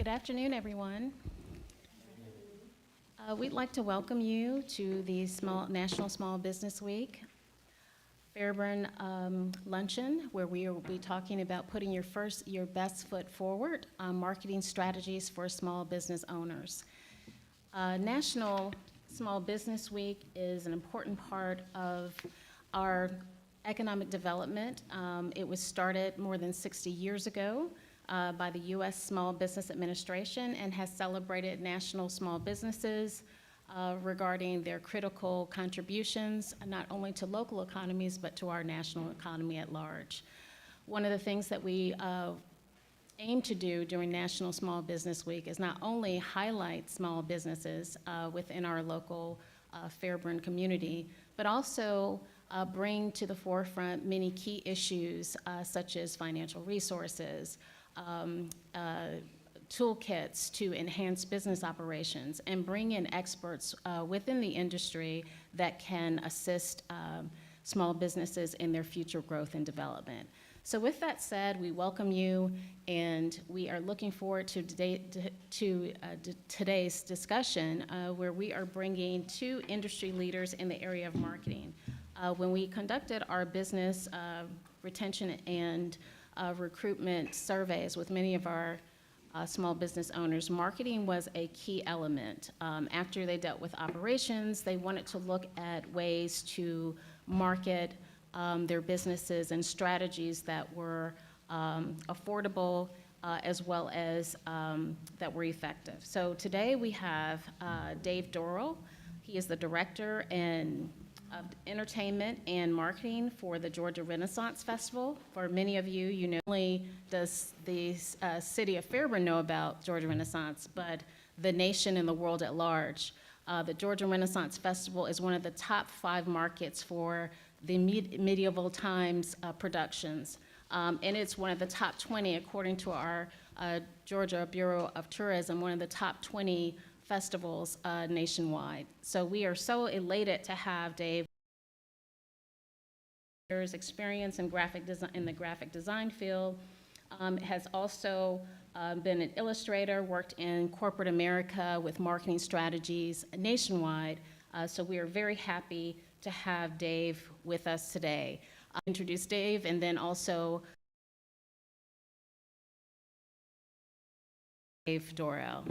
Good afternoon, everyone. We'd like to welcome you to the National Small Business Week Fairburn luncheon, where we will be talking about putting your best foot forward on marketing strategies for small business owners. National Small Business Week is an important part of our economic development. It was started more than 60 years ago by the U.S. Small Business Administration and has celebrated national small businesses regarding their critical contributions, not only to local economies, but to our national economy at large. One of the things that we aim to do during National Small Business Week is not only highlight small businesses within our local Fairburn community, but also bring to the forefront many key issues such as financial resources, toolkits to enhance business operations, and bring in experts within the industry that can assist small businesses in their future growth and development. So with that said, we welcome you, and we are looking forward to today's discussion where we are bringing two industry leaders in the area of marketing. When we conducted our business retention and recruitment surveys with many of our small business owners, marketing was a key element. After they dealt with operations, they wanted to look at ways to market their businesses and strategies that were affordable as well as that were effective. So today we have Dave Dorrell. He is the Director of Entertainment and Marketing for the Georgia Renaissance Festival. For many of you, you know, not only does the city of Fairburn know about Georgia Renaissance, but the nation and the world at large. The Georgia Renaissance Festival is one of the top 5 markets for the medieval times productions. And it's one of the top 20, according to our Georgia Bureau of Tourism, one of the top 20 festivals nationwide. So we are so elated to have Dave. Experience in the graphic design field, has also been an illustrator, worked in corporate America with marketing strategies nationwide. So we are very happy to have Dave with us today. I'll introduce Dave and then also Dave Dorrell.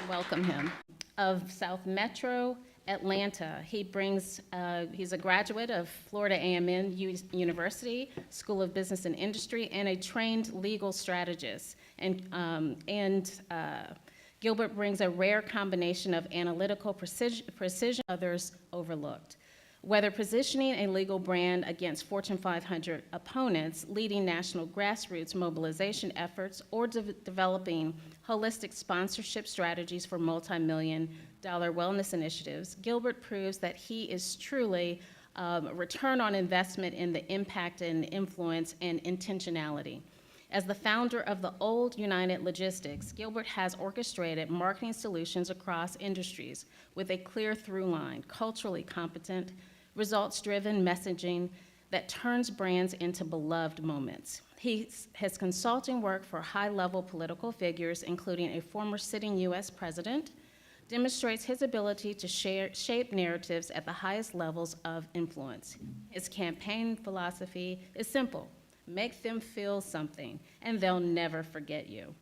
Welcome him. Of South Metro Atlanta. He's a graduate of Florida A&M University School of Business and Industry and a trained legal strategist. And Gilbert brings a rare combination of analytical precision others overlooked. Whether positioning a legal brand against Fortune 500 opponents, leading national grassroots mobilization efforts, or developing holistic sponsorship strategies for multi-million-dollar wellness initiatives, Gilbert proves that he is truly a return on investment in the impact and influence and intentionality. As the founder of the Old United Logistics, Gilbert has orchestrated marketing solutions across industries with a clear through line, culturally competent, results-driven messaging that turns brands into beloved moments. His consulting work for high-level political figures, including a former sitting U.S. president, demonstrates his ability to shape narratives at the highest levels of influence. His campaign philosophy is simple: make them feel something, and they'll never forget you.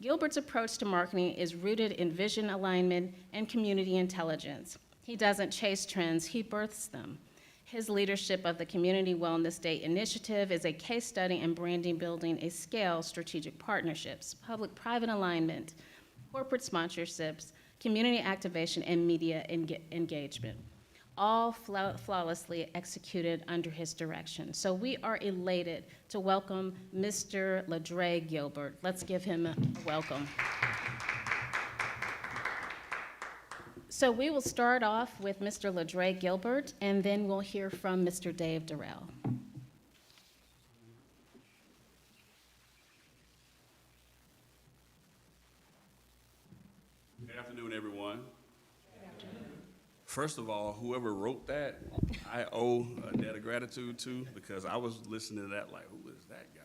Gilbert's approach to marketing is rooted in vision alignment and community intelligence. He doesn't chase trends, he births them. His leadership of the Community Wellness Day initiative is a case study in branding, building a scale, strategic partnerships, public-private alignment, corporate sponsorships, community activation, and media engagement, all flawlessly executed under his direction. So we are elated to welcome Mr. Ladre Gilbert. Let's give him a welcome. So we will start off with Mr. Ladre Gilbert, and then we'll hear from Mr. Dave Dorrell. Good afternoon, everyone. First of all, whoever wrote that, I owe a debt of gratitude to, because I was listening to that like, who is that guy?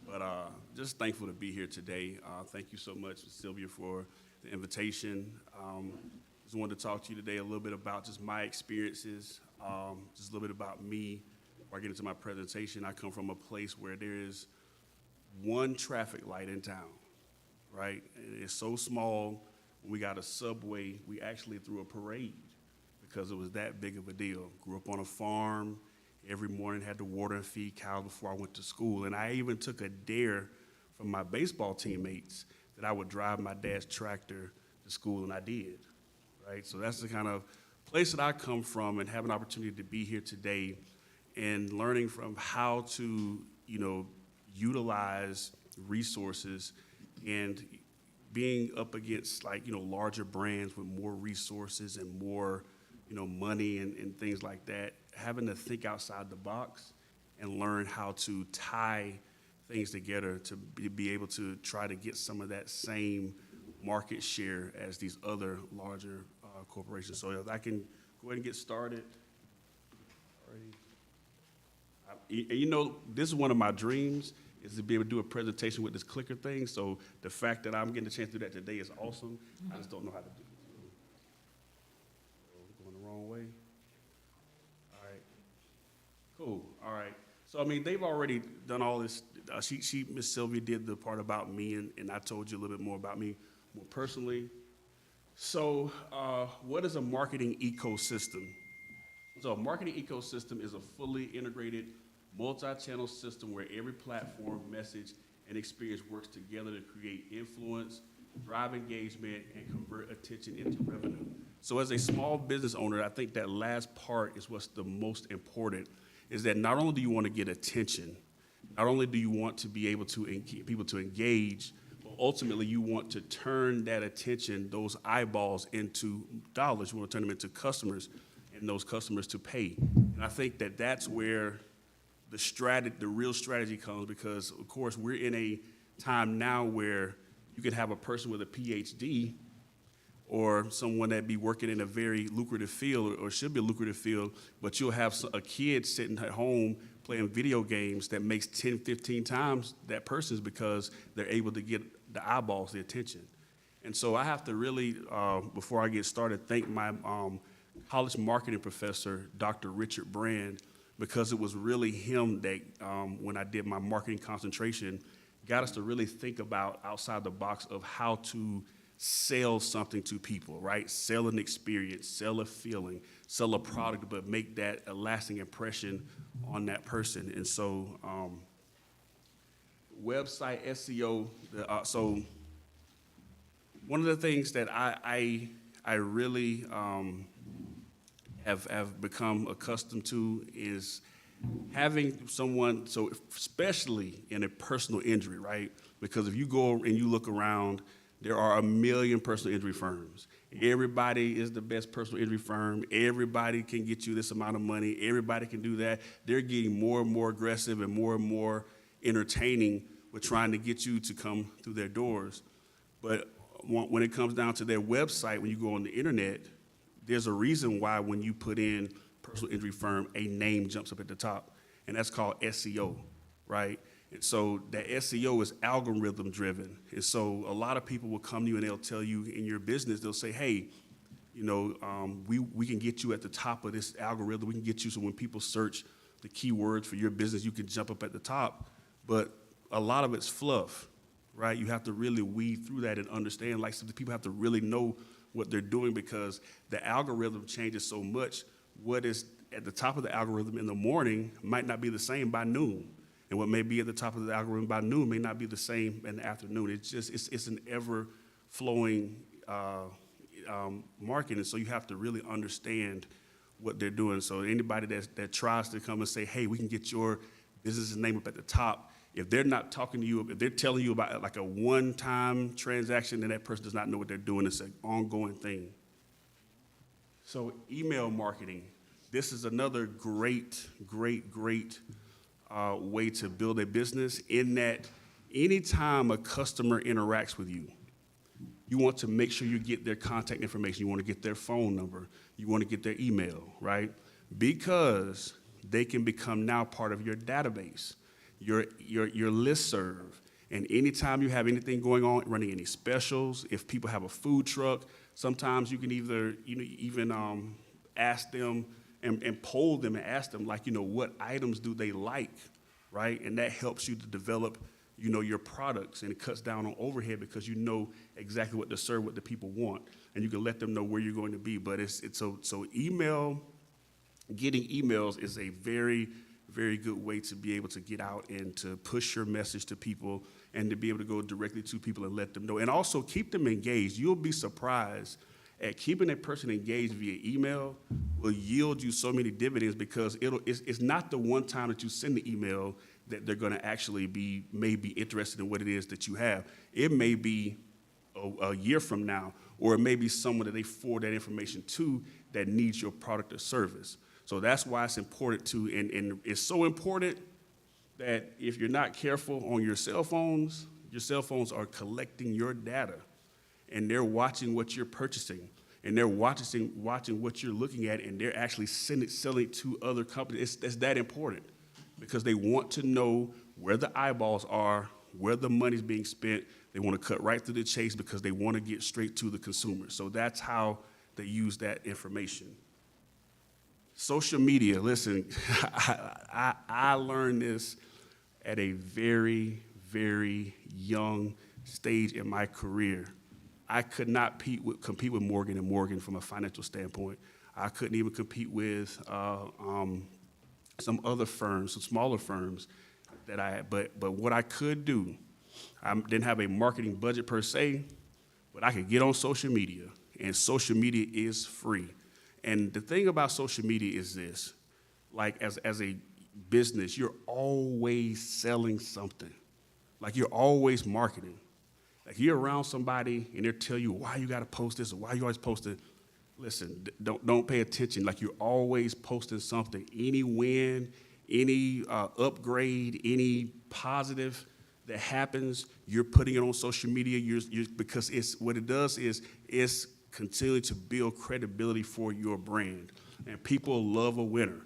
But just thankful to be here today. Thank you so much, Sylvia, for the invitation. Just wanted to talk to you today a little bit about just my experiences, just a little bit about me. Before I get into my presentation, I come from a place where there is one traffic light in town, right? And it's so small. When we got a subway, we actually threw a parade because it was that big of a deal. Grew up on a farm. Every morning had to water and feed cows before I went to school. And I even took a dare from my baseball teammates that I would drive my dad's tractor to school, and I did, right? So that's the kind of place that I come from, and have an opportunity to be here today and learning from how to, utilize resources and being up against larger brands with more resources and more, money and things like that, having to think outside the box and learn how to tie things together to be able to try to get some of that same market share as these other larger corporations. So if I can go ahead and get started. This is one of my dreams, is to be able to do a presentation with this clicker thing. So the fact that I'm getting a chance to do that today is awesome. I just don't know how to do it. Going the wrong way. All right. Cool. All right. So, they've already done all this. Miss Sylvia did the part about me, and I told you a little bit more about me more personally. So what is a marketing ecosystem? So a marketing ecosystem is a fully integrated multi-channel system where every platform, message, and experience works together to create influence, drive engagement, and convert attention into revenue. So as a small business owner, I think that last part is what's the most important, is that not only do you want to get attention, not only do you want to be able to get people to engage, but ultimately you want to turn that attention, those eyeballs, into dollars. You want to turn them into customers, and those customers to pay. And I think that that's where the real strategy comes, because of course we're in a time now where you could have a person with a PhD or someone that be working in a very lucrative field, or should be a lucrative field, but you'll have a kid sitting at home playing video games that makes 10, 15 times that person's, because they're able to get the eyeballs, the attention. And so I have to really, before I get started, thank my college marketing professor, Dr. Richard Brand, because it was really him that, when I did my marketing concentration, got us to really think about outside the box of how to sell something to people, right? Sell an experience, sell a feeling, sell a product, but make that a lasting impression on that person. And so website SEO, so one of the things that I really have become accustomed to is having someone, so especially in a personal injury, right? Because if you go and you look around, there are a million personal injury firms. Everybody is the best personal injury firm. Everybody can get you this amount of money. Everybody can do that. They're getting more and more aggressive and more entertaining with trying to get you to come through their doors. But when it comes down to their website, when you go on the internet, there's a reason why when you put in personal injury firm, a name jumps up at the top, and that's called SEO, right? And so that SEO is algorithm driven. And so a lot of people will come to you and they'll tell you in your business, they'll say, hey, we can get you at the top of this algorithm. We can get you so when people search the keywords for your business, you can jump up at the top. But a lot of it's fluff, right? You have to really weed through that and understand, like, so the people have to really know what they're doing, because the algorithm changes so much. What is at the top of the algorithm in the morning might not be the same by noon. And what may be at the top of the algorithm by noon may not be the same in the afternoon. It's an ever-flowing market, and so you have to really understand what they're doing. So anybody that tries to come and say, hey, we can get your business's name up at the top, if they're not talking to you, if they're telling you about like a one-time transaction, then that person does not know what they're doing. It's an ongoing thing. So email marketing, this is another great way to build a business, in that anytime a customer interacts with you, you want to make sure you get their contact information. You want to get their phone number. You want to get their email, right? Because they can become now part of your database. your listserv. And anytime you have anything going on, running any specials, if people have a food truck, sometimes you can either, even ask them and poll them and ask them, like, what items do they like, right? And that helps you to develop, your products, and it cuts down on overhead because you know exactly what to serve, what the people want, and you can let them know where you're going to be. But so getting emails is a very, very good way to be able to get out and to push your message to people and to be able to go directly to people and let them know. And also keep them engaged. You'll be surprised at keeping a person engaged via email will yield you so many dividends because it's not the one time that you send the email that they're going to actually may be interested in what it is that you have. It may be a year from now, or it may be someone that they forward that information to that needs your product or service. So that's why it's important and it's so important that if you're not careful on your cell phones are collecting your data, and they're watching what you're purchasing, and they're watching what you're looking at, and they're actually selling it to other companies. It's that important because they want to know where the eyeballs are, where the money's being spent. They want to cut right through the chase because they want to get straight to the consumer. So that's how they use that information. Social media, listen, I learned this at a very, very young stage in my career. I could not compete with Morgan & Morgan from a financial standpoint. I couldn't even compete with some other firms, some smaller firms that I had. But what I could do, I didn't have a marketing budget per se, but I could get on social media, and social media is free. And the thing about social media is this, like as a business, you're always selling something. Like you're always marketing. Like you're around somebody and they'll tell you why you gotta post this or why you always post it. Listen, don't pay attention. Like you're always posting something. Any win, any upgrade, any positive that happens, you're putting it on social media. Because what it does is it's continuing to build credibility for your brand. And people love a winner.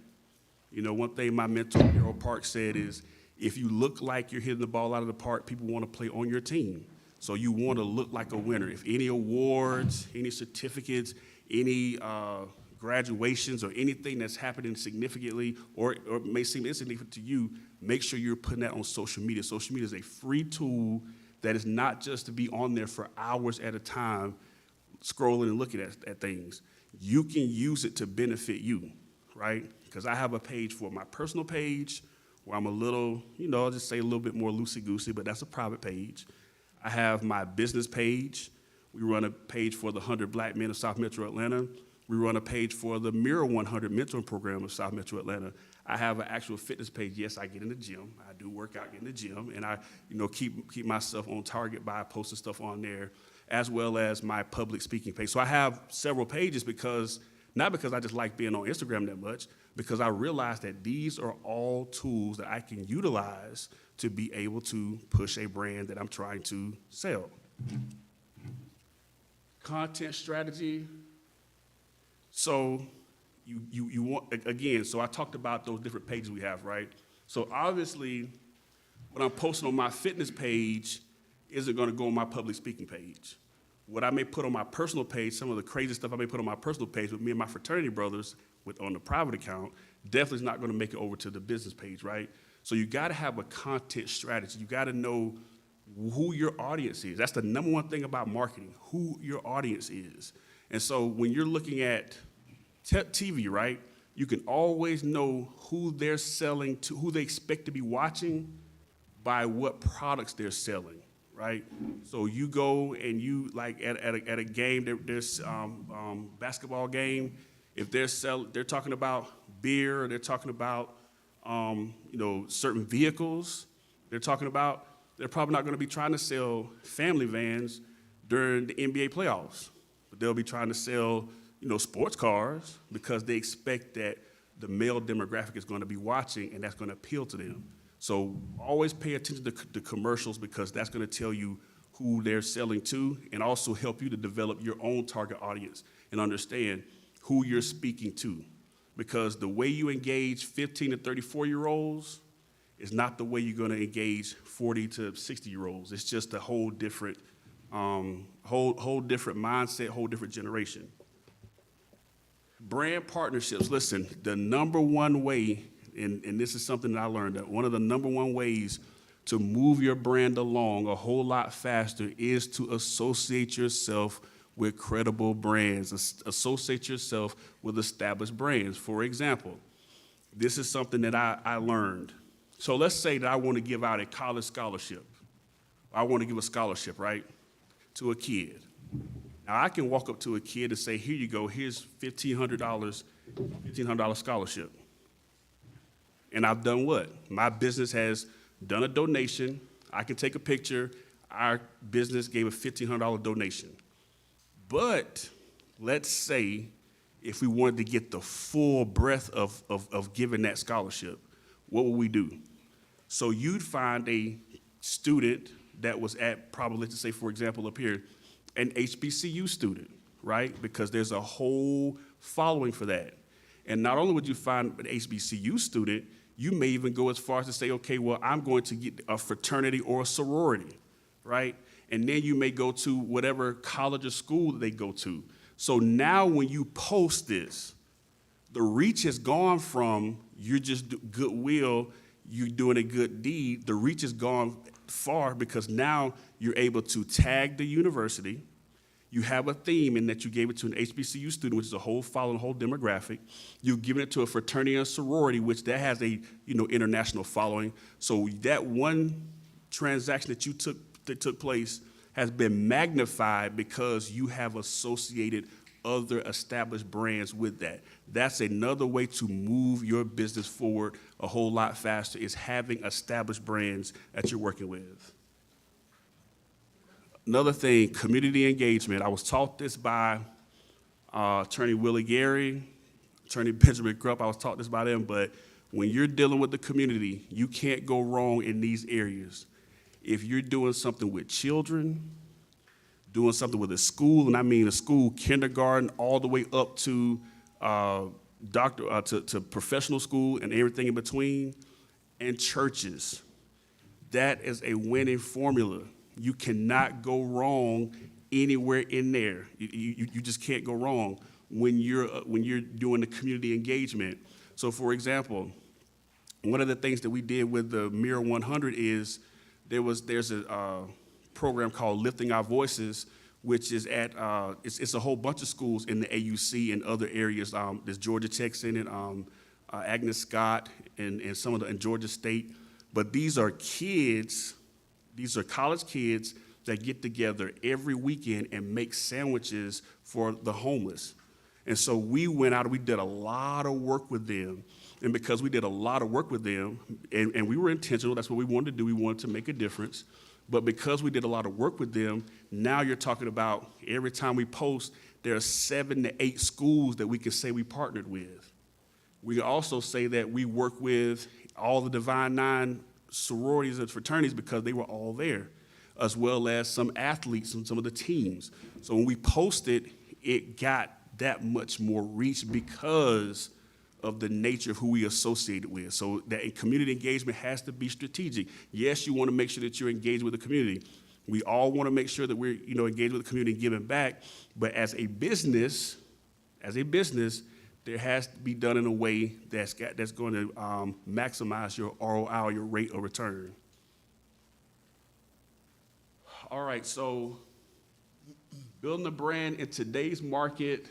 One thing my mentor, Harold Park, said is, if you look like you're hitting the ball out of the park, people want to play on your team. So you want to look like a winner. If any awards, any certificates, any graduations, or anything that's happening significantly or may seem insignificant to you, make sure you're putting that on social media. Social media is a free tool that is not just to be on there for hours at a time, scrolling and looking at things. You can use it to benefit you, right? Because I have a page for my personal page where I'm a little, I'll just say a little bit more loosey-goosey, but that's a private page. I have my business page. We run a page for the 100 Black Men of South Metro Atlanta. We run a page for the Mirror 100 mentoring program of South Metro Atlanta. I have an actual fitness page. Yes, I get in the gym. I do work out in the gym, and I, keep myself on target by posting stuff on there, as well as my public speaking page. So I have several pages not because I just like being on Instagram that much, because I realize that these are all tools that I can utilize to be able to push a brand that I'm trying to sell. Content strategy. So you want, again, so I talked about those different pages we have, right? So obviously, what I'm posting on my fitness page isn't gonna go on my public speaking page. What I may put on my personal page, some of the crazy stuff I may put on my personal page with me and my fraternity brothers on the private account, definitely is not gonna make it over to the business page, right? So you gotta have a content strategy. You gotta know who your audience is. That's the number one thing about marketing, who your audience is. And so when you're looking at TV, right, you can always know who they're selling to, who they expect to be watching by what products they're selling, right? So you go and you, like at a game, there's basketball game, if they're talking about beer, they're talking about certain vehicles, they're probably not gonna be trying to sell family vans during the NBA playoffs, but they'll be trying to sell, sports cars because they expect that the male demographic is gonna be watching and that's gonna appeal to them. So always pay attention to the commercials because that's gonna tell you who they're selling to and also help you to develop your own target audience and understand who you're speaking to. Because the way you engage 15 to 34-year-olds is not the way you're going to engage 40 to 60-year-olds. It's just a whole different, whole different mindset, whole different generation. Brand partnerships. Listen, the number one way, and this is something that I learned, that one of the number one ways to move your brand along a whole lot faster is to associate yourself with credible brands, associate yourself with established brands. For example, this is something that I learned. So let's say that I want to give out a college scholarship. I want to give a scholarship, right, to a kid. Now, I can walk up to a kid and say, here you go, here's $1,500 scholarship. And I've done what? My business has done a donation. I can take a picture. Our business gave a $1,500 donation. But let's say if we wanted to get the full breadth of giving that scholarship, what would we do? So you'd find a student that was at, probably, let's say, for example, up here, an HBCU student, right? Because there's a whole following for that. And not only would you find an HBCU student, you may even go as far as to say, okay, well, I'm going to get a fraternity or a sorority, right? And then you may go to whatever college or school that they go to. So now when you post this, the reach has gone from you're just goodwill, you're doing a good deed. The reach has gone far because now you're able to tag the university. You have a theme in that you gave it to an HBCU student, which is a whole following, whole demographic. You've given it to a fraternity and sorority, which that has a international following. So that one transaction that took place has been magnified because you have associated other established brands with that. That's another way to move your business forward a whole lot faster, is having established brands that you're working with. Another thing, community engagement. I was taught this by Attorney Willie Gary, Attorney Benjamin Krupp. I was taught this by them, but when you're dealing with the community, you can't go wrong in these areas. If you're doing something with children, doing something with a school, and I mean a school, kindergarten, all the way up to to professional school and everything in between, and churches, that is a winning formula. You cannot go wrong anywhere in there. You just can't go wrong when you're doing the community engagement. So, for example, one of the things that we did with the Mirror 100 is there's a program called Lifting Our Voices, which is at it's a whole bunch of schools in the AUC and other areas. There's Georgia Tech's in it, Agnes Scott, and some of the in Georgia State. But these are kids. These are college kids that get together every weekend and make sandwiches for the homeless. And so we went out and we did a lot of work with them. And because we did a lot of work with them, and we were intentional, that's what we wanted to do, we wanted to make a difference. But because we did a lot of work with them, now you're talking about every time we post, there are 7 to 8 schools that we can say we partnered with. We also say that we work with all the Divine Nine sororities and fraternities because they were all there, as well as some athletes and some of the teams. So when we posted, it got that much more reach because of the nature of who we associated with. So that community engagement has to be strategic. Yes, you want to make sure that you're engaged with the community. We all want to make sure that we're engaged with the community and giving back. But as a business, there has to be done in a way that's going to maximize your ROI, your rate of return. All right, so building a brand in today's market,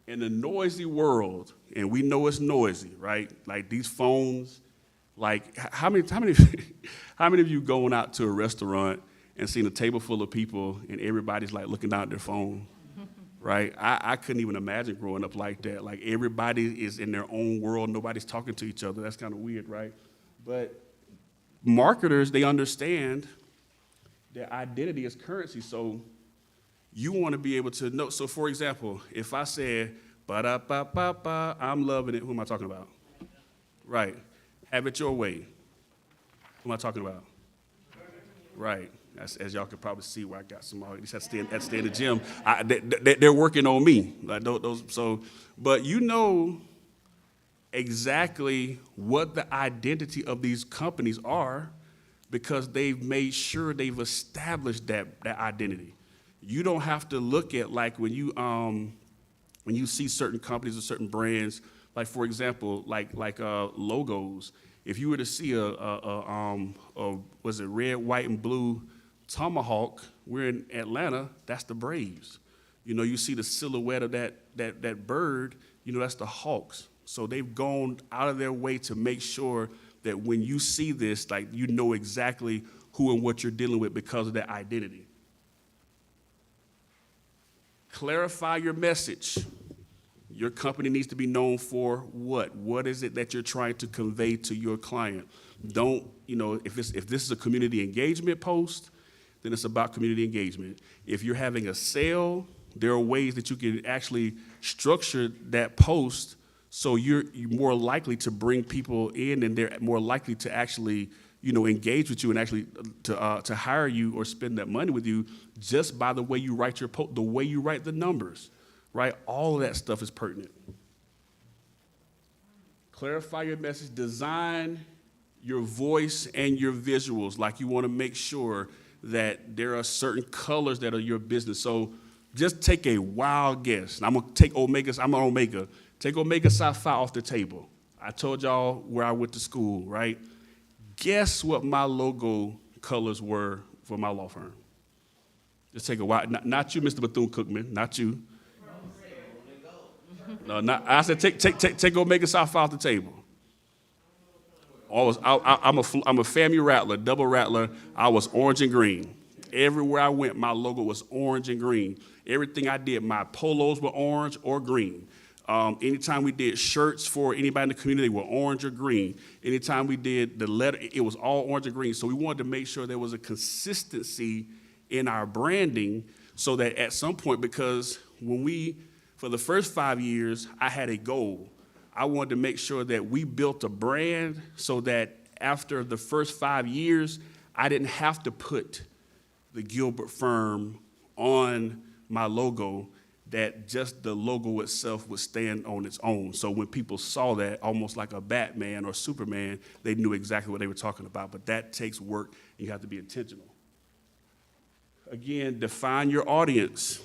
in a noisy world, and we know it's noisy, right? Like these phones, like how many of you going out to a restaurant and seeing a table full of people and everybody's like looking down at their phone, right? I couldn't even imagine growing up like that. Like everybody is in their own world, nobody's talking to each other. That's kind of weird, right? But marketers, they understand that identity is currency, so you want to be able to know. So, for example, if I said, ba-da-ba-ba-ba, I'm loving it, who am I talking about? Right. Have it your way. Who am I talking about? Right. As y'all can probably see where I got some, at least I stay in the gym. They're working on me. Like those, so, but exactly what the identity of these companies are because they've made sure they've established that identity. You don't have to look at like when you see certain companies or certain brands, like for example, like logos. If you were to see was it red, white, and blue tomahawk? We're in Atlanta. That's the Braves. You know, you see the silhouette of that bird. You know, that's the Hawks. So they've gone out of their way to make sure that when you see this, like you know exactly who and what you're dealing with because of that identity. Clarify your message. Your company needs to be known for what? What is it that you're trying to convey to your client? Don't, you know, if this is a community engagement post, then it's about community engagement. If you're having a sale, there are ways that you can actually structure that post so you're more likely to bring people in and they're more likely to actually, you know, engage with you and actually to hire you or spend that money with you just by the way you write your post, the way you write the numbers, right? All of that stuff is pertinent. Clarify your message, design your voice and your visuals. Like you want to make sure that there are certain colors that are your business. So just take a wild guess. I'm going to take Omega. I'm an Omega. Take Omega Psi Phi off the table. I told y'all where I went to school, right? Guess what my logo colors were for my law firm? Just take a wild, not you, Mr. Bethune-Cookman, not you. No, I said take Omega Psi Phi off the table. I'm a FAMU rattler, double rattler. I was orange and green. Everywhere I went, my logo was orange and green. Everything I did, my polos were orange or green. Anytime we did shirts for anybody in the community, they were orange or green. Anytime we did the letter, it was all orange or green. So we wanted to make sure there was a consistency in our branding so that at some point, because for the first 5 years, I had a goal. I wanted to make sure that we built a brand so that after the first 5 years, I didn't have to put the Gilbert firm on my logo, that just the logo itself would stand on its own. So when people saw that, almost like a Batman or Superman, they knew exactly what they were talking about. But that takes work, and you have to be intentional. Again, define your audience.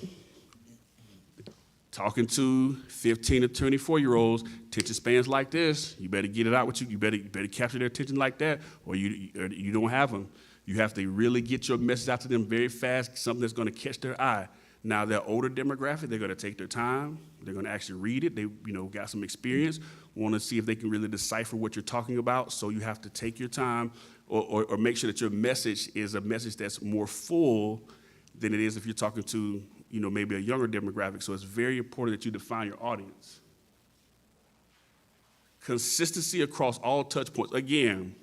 Talking to 15 to 24-year-olds, attention spans like this, you better get it out with you. You better capture their attention like that, or you don't have them. You have to really get your message out to them very fast, something that's going to catch their eye. Now, their older demographic, they're going to take their time. They're going to actually read it. They, got some experience, want to see if they can really decipher what you're talking about. So you have to take your time or make sure that your message is a message that's more full than it is if you're talking to, maybe a younger demographic. So it's very important that you define your audience. Consistency across all touch points. Again,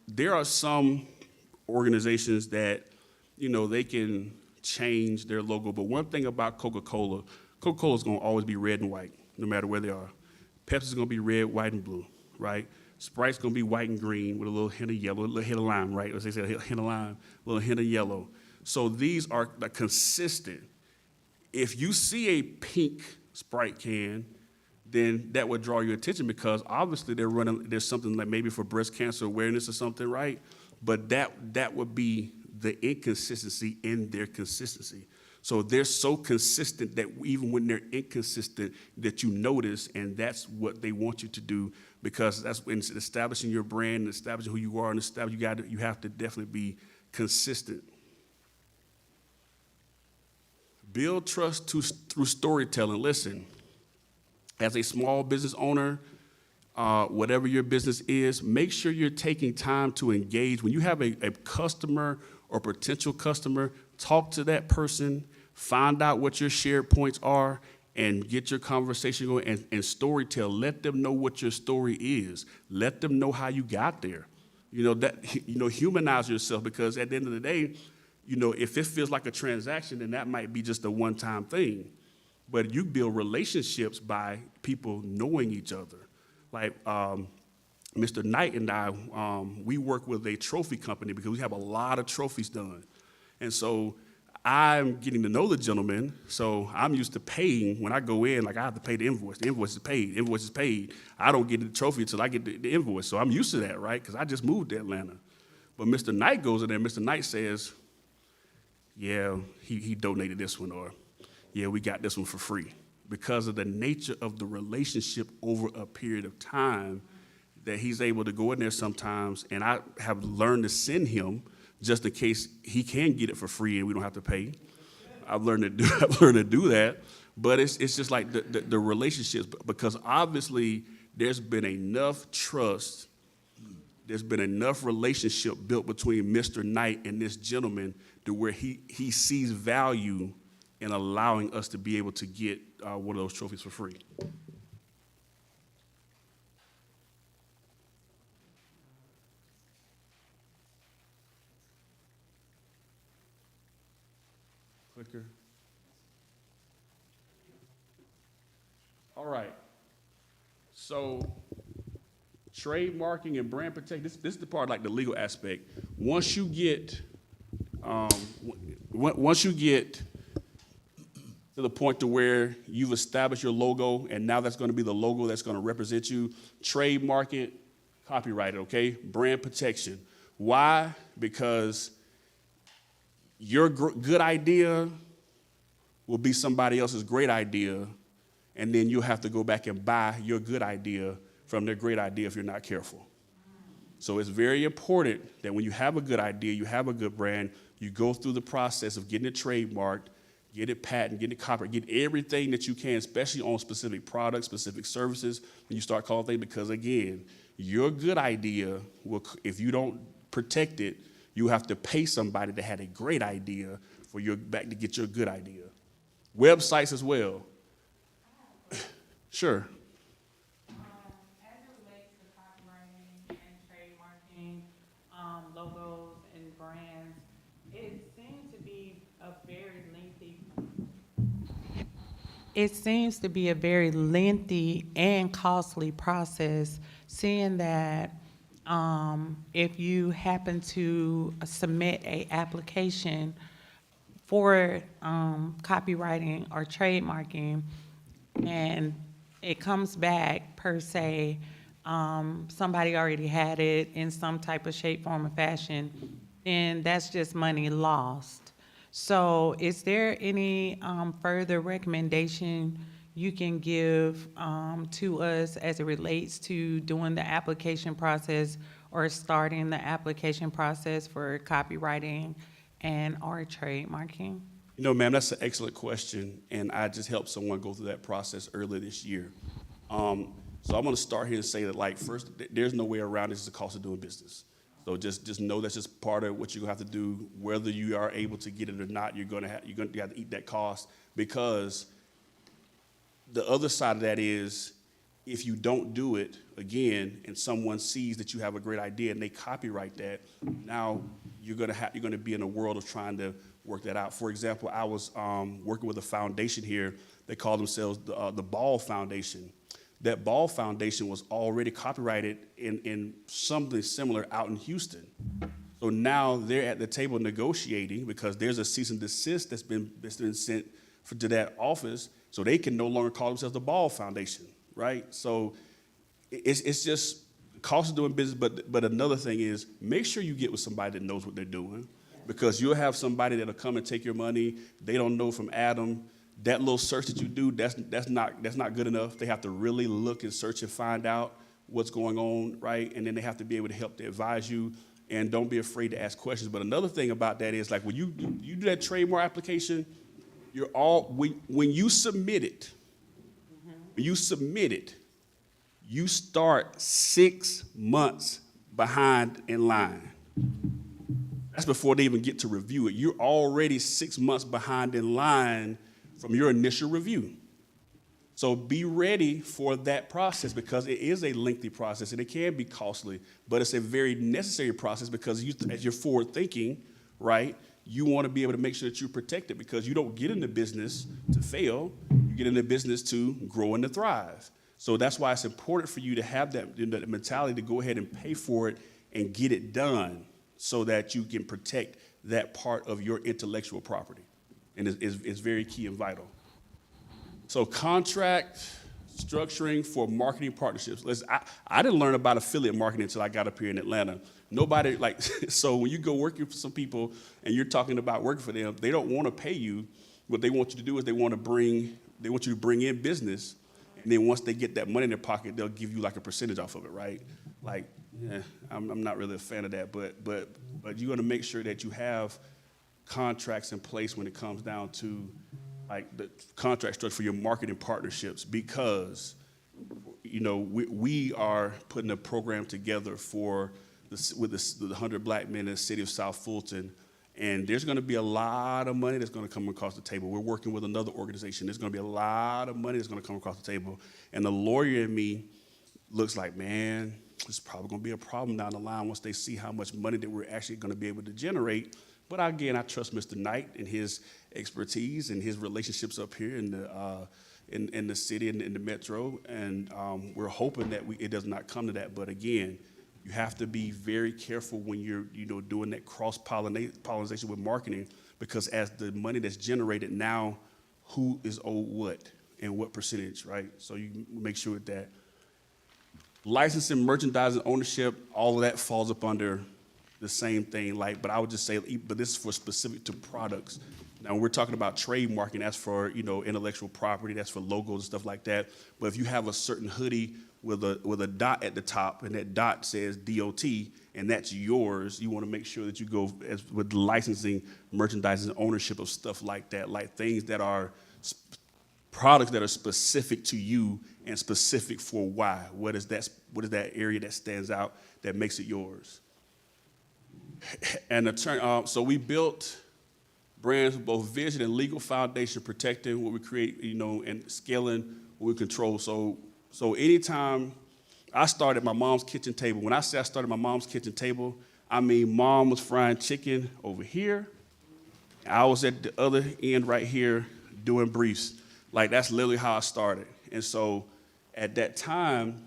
there are some organizations that, they can change their logo. But one thing about Coca-Cola is going to always be red and white, no matter where they are. Pepsi's going to be red, white, and blue, right? Sprite's going to be white and green with a little hint of yellow, a little hint of lime, right? As they say, a hint of lime, a little hint of yellow. So these are consistent. If you see a pink Sprite can, then that would draw your attention because obviously there's something like maybe for breast cancer awareness or something, right? But that would be the inconsistency in their consistency. So they're so consistent that even when they're inconsistent, that you notice, and that's what they want you to do because that's when establishing your brand and establishing who you are and you have to definitely be consistent. Build trust through storytelling. Listen, as a small business owner, whatever your business is, make sure you're taking time to engage. When you have a customer or potential customer, talk to that person, find out what your shared points are, and get your conversation going and storytell. Let them know what your story is. Let them know how you got there. Humanize yourself because at the end of the day, if it feels like a transaction, then that might be just a one-time thing. But you build relationships by people knowing each other. Like Mr. Knight and I, we work with a trophy company because we have a lot of trophies done. And so I'm getting to know the gentleman, so I'm used to paying. When I go in, like I have to pay the invoice. The invoice is paid. The invoice is paid. I don't get the trophy until I get the invoice. So I'm used to that, right? Because I just moved to Atlanta. But Mr. Knight goes in there. Mr. Knight says, yeah, he donated this one, or yeah, we got this one for free. Because of the nature of the relationship over a period of time, that he's able to go in there sometimes, and I have learned to send him just in case he can get it for free and we don't have to pay. I've learned to do that, but it's just like the relationships, because obviously there's been enough trust, there's been enough relationship built between Mr. Knight and this gentleman to where he sees value in allowing us to be able to get one of those trophies for free. Clicker. All right. So trademarking and brand protection, this is the part, like the legal aspect. Once you get to the point to where you've established your logo, and now that's going to be the logo that's going to represent you, trademark it, copyright it, okay? Brand protection. Why? Because your good idea will be somebody else's great idea, and then you'll have to go back and buy your good idea from their great idea if you're not careful. So it's very important that when you have a good idea, you have a good brand, you go through the process of getting it trademarked, get it patent, get it copyright, get everything that you can, especially on specific products, specific services, when you start calling things, because again, your good idea will, if you don't protect it, you have to pay somebody that had a great idea for your back to get your good idea. Websites as well. Sure. As it relates to copywriting and trademarking, logos and brands, it seems to be a very lengthy and costly process, seeing that if you happen to submit a application for copywriting or trademarking, and it comes back per se, somebody already had it in some type of shape, form, or fashion, then that's just money lost. So is there any further recommendation you can give to us as it relates to doing the application process or starting the application process for copywriting and or trademarking? You know, ma'am, that's an excellent question, and I just helped someone go through that process earlier this year. So I'm going to start here and say that, like, first, there's no way around this is the cost of doing business. So just know that's just part of what you're going to have to do. Whether you are able to get it or not, you're going to have to eat that cost, because the other side of that is, if you don't do it again, and someone sees that you have a great idea and they copyright that, now you're going to be in a world of trying to work that out. For example, I was working with a foundation here. They call themselves the Ball Foundation. That Ball Foundation was already copyrighted in something similar out in Houston. So now they're at the table negotiating, because there's a cease and desist that's been sent to that office, so they can no longer call themselves the Ball Foundation, right? So it's just cost of doing business, but another thing is, make sure you get with somebody that knows what they're doing, because you'll have somebody that'll come and take your money. They don't know from Adam. That little search that you do, that's not good enough. They have to really look and search and find out what's going on, right? And then they have to be able to help to advise you, and don't be afraid to ask questions. But another thing about that is, like, when you do that trademark application, when you submit it, you start 6 months behind in line. That's before they even get to review it. You're already 6 months behind in line from your initial review. So be ready for that process, because it is a lengthy process and it can be costly, but it's a very necessary process, because as you're forward thinking, right, you want to be able to make sure that you're protected, because you don't get into business to fail. You get into business to grow and to thrive. So that's why it's important for you to have that mentality to go ahead and pay for it and get it done, so that you can protect that part of your intellectual property. and it's very key and vital. So contract structuring for marketing partnerships. I didn't learn about affiliate marketing until I got up here in Atlanta. Nobody, like, so when you go working for some people and you're talking about working for them, they don't want to pay you. What they want you to do is they want you to bring in business, and then once they get that money in their pocket, they'll give you like a percentage off of it, right? Like, yeah, I'm not really a fan of that, but you're going to make sure that you have contracts in place when it comes down to like the contract structure for your marketing partnerships, because we are putting a program together with the 100 Black men in the city of South Fulton, and there's going to be a lot of money that's going to come across the table. We're working with another organization. There's going to be a lot of money that's going to come across the table, and the lawyer in me looks like, man, it's probably going to be a problem down the line once they see how much money that we're actually going to be able to generate. But again, I trust Mr. Knight and his expertise and his relationships up here in the city and in the metro, and we're hoping that it does not come to that. But again, you have to be very careful when you're doing that cross-pollination with marketing, because as the money that's generated now, who is owed what and what percentage, right? So you make sure that licensing, merchandising, ownership, all of that falls up under the same thing. But I would just say, but this is for specific to products. Now, when we're talking about trademarking, that's for intellectual property, that's for logos and stuff like that. But if you have a certain hoodie with a dot at the top, and that dot says DOT, and that's yours, you want to make sure that you go with licensing, merchandising, ownership of stuff like that, like things that are products that are specific to you and specific for why. What is that area that stands out that makes it yours? And so we built brands with both vision and legal foundation, protecting what we create, and scaling what we control. So anytime I started my mom's kitchen table, when I say I started my mom's kitchen table, I mean mom was frying chicken over here. I was at the other end right here doing briefs. Like, that's literally how I started. And so at that time,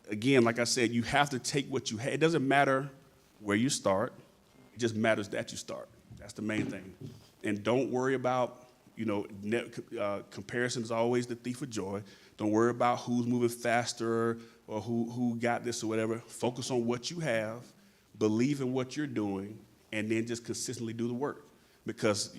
again, like I said, you have to take what you have. It doesn't matter where you start. It just matters that you start. That's the main thing. And don't worry about, comparison is always the thief of joy. Don't worry about who's moving faster or who got this or whatever. Focus on what you have, believe in what you're doing, and then just consistently do the work. Because,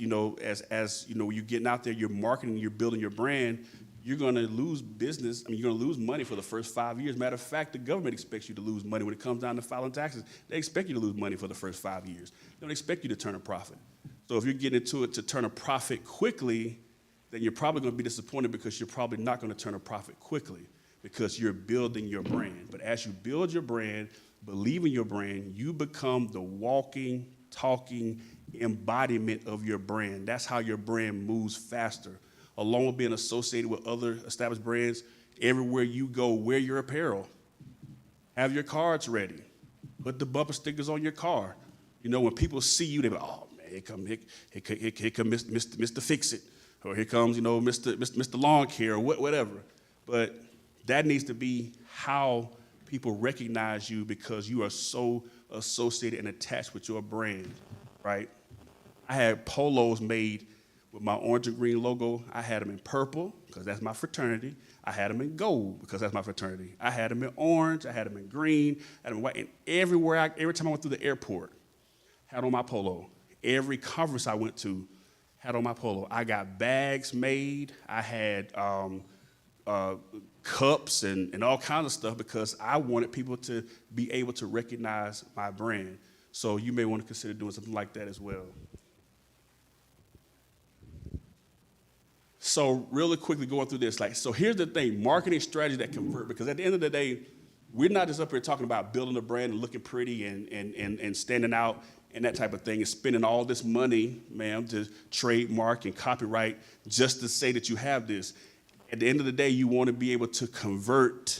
as you're getting out there, you're marketing, you're building your brand, you're going to lose business. You're going to lose money for the first 5 years. Matter of fact, the government expects you to lose money when it comes down to filing taxes. They expect you to lose money for the first 5 years. They don't expect you to turn a profit. So if you're getting into it to turn a profit quickly, then you're probably going to be disappointed, because you're probably not going to turn a profit quickly, because you're building your brand. But as you build your brand, believe in your brand, you become the walking, talking embodiment of your brand. That's how your brand moves faster. Along with being associated with other established brands, everywhere you go, wear your apparel. Have your cards ready. Put the bumper stickers on your car. When people see you, they go, oh, man, here come Mr. Fix-It. Or here comes, Mr. Lawn Care, or whatever. But that needs to be how people recognize you, because you are so associated and attached with your brand, right? I had polos made with my orange and green logo. I had them in purple, because that's my fraternity. I had them in gold, because that's my fraternity. I had them in orange. I had them in green. I had them in white. And every time I went through the airport, had on my polo. Every conference I went to, had on my polo. I got bags made. I had cups and all kinds of stuff, because I wanted people to be able to recognize my brand. So you may want to consider doing something like that as well. So really quickly going through this, so here's the thing, marketing strategy that convert, because at the end of the day, we're not just up here talking about building a brand and looking pretty and standing out and that type of thing, and spending all this money, ma'am, to trademark and copyright just to say that you have this. At the end of the day, you want to be able to convert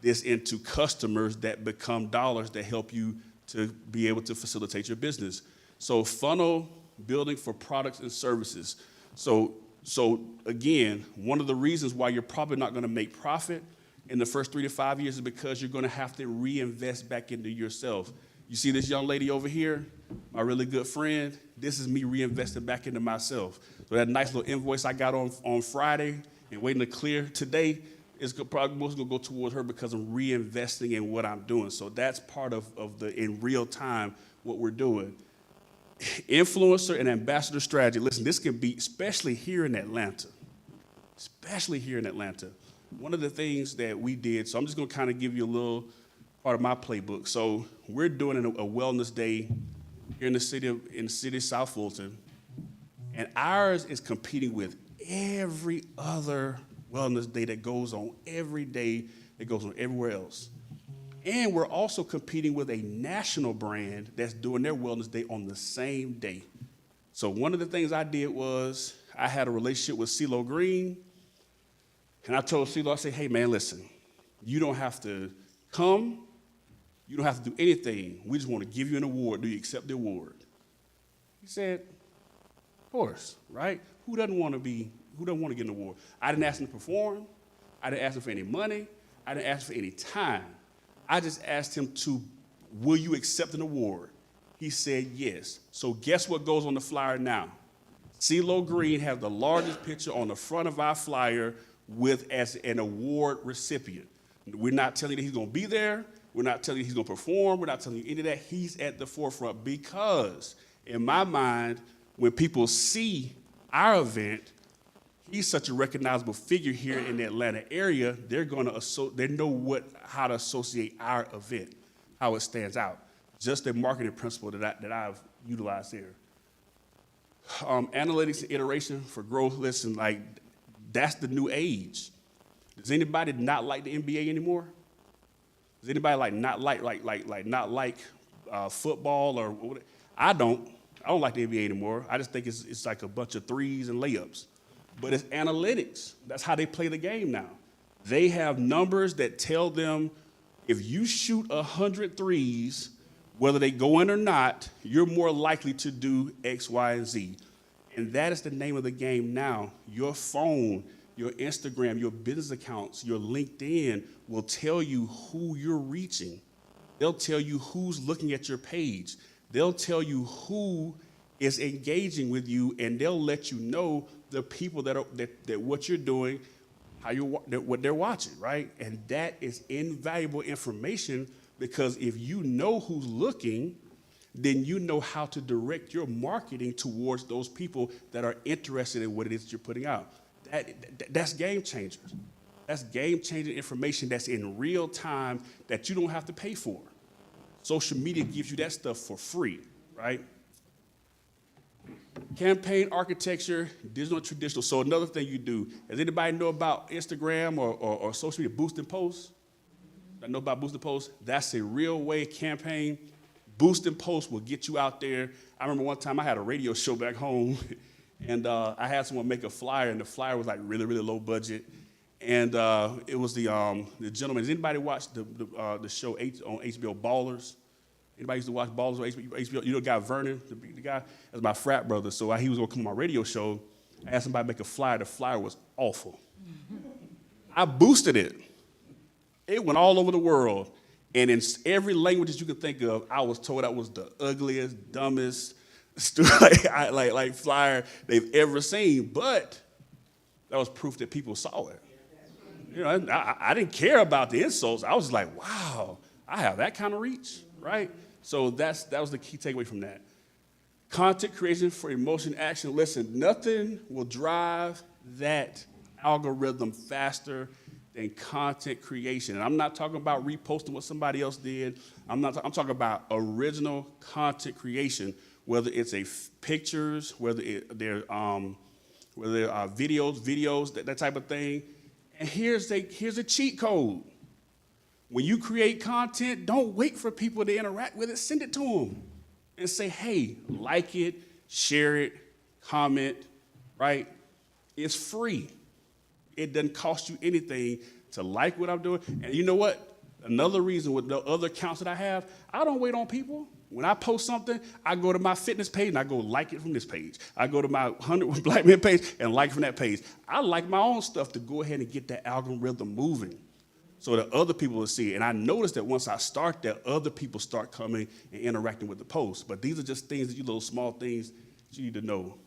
this into customers that become dollars that help you to be able to facilitate your business. So funnel building for products and services. So again, one of the reasons why you're probably not going to make profit in the first 3 to 5 years is because you're going to have to reinvest back into yourself. You see this young lady over here? my really good friend, this is me reinvesting back into myself. So that nice little invoice I got on Friday and waiting to clear today is probably mostly going to go towards her because I'm reinvesting in what I'm doing. So that's part of the, in real time, what we're doing. Influencer and ambassador strategy. Listen, this can be, especially here in Atlanta. One of the things that we did, so I'm just going to kind of give you a little part of my playbook. So we're doing a wellness day here in the city of South Fulton, and ours is competing with every other wellness day that goes on every day, that goes on everywhere else. And we're also competing with a national brand that's doing their wellness day on the same day. So one of the things I did was I had a relationship with CeeLo Green, and I told CeeLo, I said, hey man, listen, you don't have to come, you don't have to do anything. We just want to give you an award. Do you accept the award? He said, of course, right? Who doesn't want to get an award? I didn't ask him to perform. I didn't ask him for any money. I didn't ask for any time. I just asked him will you accept an award? He said yes. So guess what goes on the flyer now? CeeLo Green has the largest picture on the front of our flyer as an award recipient. We're not telling you that he's going to be there. We're not telling you he's going to perform. We're not telling you any of that. He's at the forefront because, in my mind, when people see our event, he's such a recognizable figure here in the Atlanta area, they know how to associate our event, how it stands out. Just a marketing principle that I've utilized here. Analytics and iteration for growth. Listen, like, that's the new age. Does anybody not like the NBA anymore? Does anybody not like football or what? I don't like the NBA anymore. I just think it's like a bunch of threes and layups. But it's analytics. That's how they play the game now. They have numbers that tell them if you shoot 100 threes, whether they go in or not, you're more likely to do X, Y, and Z. And that is the name of the game now. Your phone, your Instagram, your business accounts, your LinkedIn will tell you who you're reaching. They'll tell you who's looking at your page. They'll tell you who is engaging with you, and they'll let you know the people that what you're doing, what they're watching, right? And that is invaluable information because if you know who's looking, then you know how to direct your marketing towards those people that are interested in what it is that you're putting out. That's game changers. That's game changing information that's in real time that you don't have to pay for. Social media gives you that stuff for free, right? Campaign architecture, digital and traditional. So another thing you do, does anybody know about Instagram or social media boosting posts? I know about boosting posts. That's a real way campaign. Boosting posts will get you out there. I remember one time I had a radio show back home, and I had someone make a flyer, and the flyer was like really, really low budget. And it was the gentleman. Does anybody watch the show on HBO, Ballers? Anybody used to watch Ballers on HBO? You know the guy Vernon, the guy? That's my frat brother. So he was going to come on my radio show. I asked somebody to make a flyer. The flyer was awful. I boosted it. It went all over the world. And in every language that you could think of, I was told that was the ugliest, dumbest, like flyer they've ever seen. But that was proof that people saw it. You know, I didn't care about the insults. I was just like, wow, I have that kind of reach, right? So that was the key takeaway from that. Content creation for emotion action. Listen, nothing will drive that algorithm faster than content creation. And I'm not talking about reposting what somebody else did. I'm talking about original content creation, whether it's pictures, whether they're videos, that type of thing. And here's a cheat code. When you create content, don't wait for people to interact with it. Send it to them and say, hey, like it, share it, comment, right? It's free. It doesn't cost you anything to like what I'm doing. And you know what? Another reason with the other accounts that I have, I don't wait on people. When I post something, I go to my fitness page and I go like it from this page. I go to my 100 Black Men page and like from that page. I like my own stuff to go ahead and get that algorithm moving. so that other people will see it. And I noticed that once I start that, other people start coming and interacting with the post. But these are just things, that you little small things that you need to know.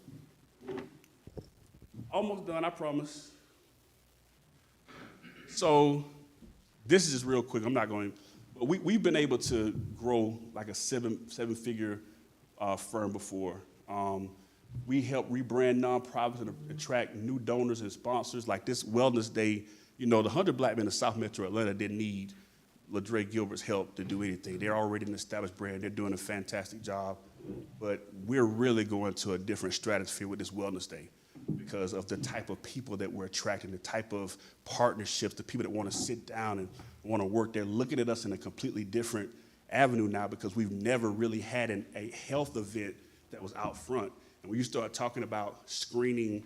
Almost done, I promise. So this is just real quick. I'm not going, but we've been able to grow like a seven-figure firm before. We help rebrand nonprofits and attract new donors and sponsors. Like this Wellness Day, you know, the 100 Black men in South Metro Atlanta didn't need LaDre Gilbert's help to do anything. They're already an established brand. They're doing a fantastic job. But we're really going to a different stratosphere with this Wellness Day because of the type of people that we're attracting, the type of partnerships, the people that want to sit down and want to work. They're looking at us in a completely different avenue now because we've never really had a health event that was out front. And when you start talking about screening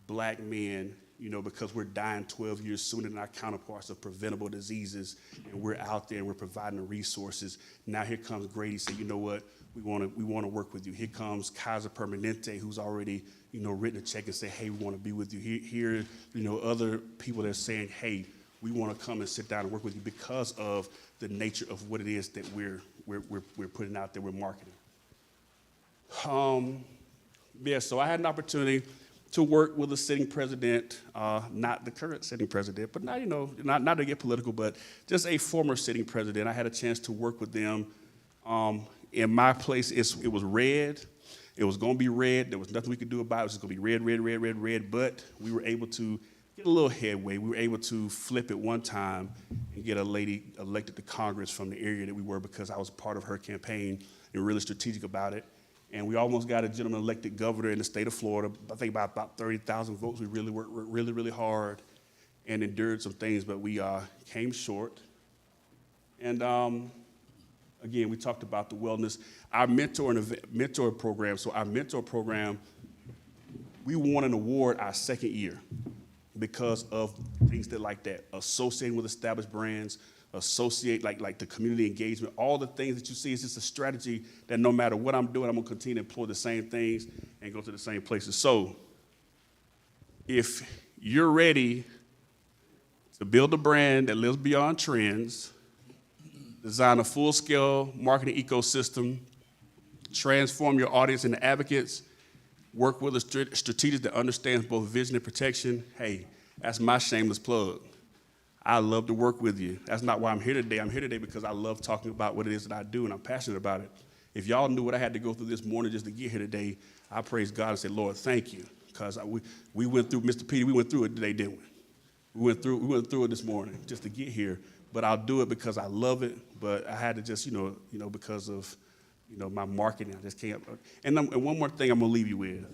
Black men, you know, because we're dying 12 years sooner than our counterparts of preventable diseases, and we're out there and we're providing the resources. Now here comes Grady saying, you know what, we want to work with you. Here comes Kaiser Permanente, who's already, you know, written a check and say, hey, we want to be with you. Here, you know, other people that are saying, hey, we want to come and sit down and work with you because of the nature of what it is that we're putting out there, we're marketing. Yeah, so I had an opportunity to work with a sitting president, not the current sitting president, but not, you know, not to get political, but just a former sitting president. I had a chance to work with them. In my place, it was red. It was going to be red. There was nothing we could do about it. It was just going to be red, red, red, red, red. But we were able to get a little headway. We were able to flip it one time and get a lady elected to Congress from the area that we were because I was part of her campaign and really strategic about it. And we almost got a gentleman elected governor in the state of Florida. I think about 30,000 votes. We really worked really, really hard and endured some things, but we came short. And again, we talked about the wellness. Our mentor program, so our mentor program, we won an award our second year because of things like that, associating with established brands, associate like the community engagement, all the things that you see is just a strategy that no matter what I'm doing, I'm gonna continue to employ the same things and go to the same places. So if you're ready to build a brand that lives beyond trends, design a full-scale marketing ecosystem, transform your audience into advocates, work with a strategist that understands both vision and protection, hey, that's my shameless plug. I love to work with you. That's not why I'm here today. I'm here today because I love talking about what it is that I do, and I'm passionate about it. If y'all knew what I had to go through this morning just to get here today, I praise God and say, Lord, thank you. Because we went through, Mr. Petey, we went through it today, didn't we? We went through it this morning just to get here. But I'll do it because I love it. But I had to just, you know, because of, you know, my marketing, I just can't. And one more thing I'm gonna leave you with.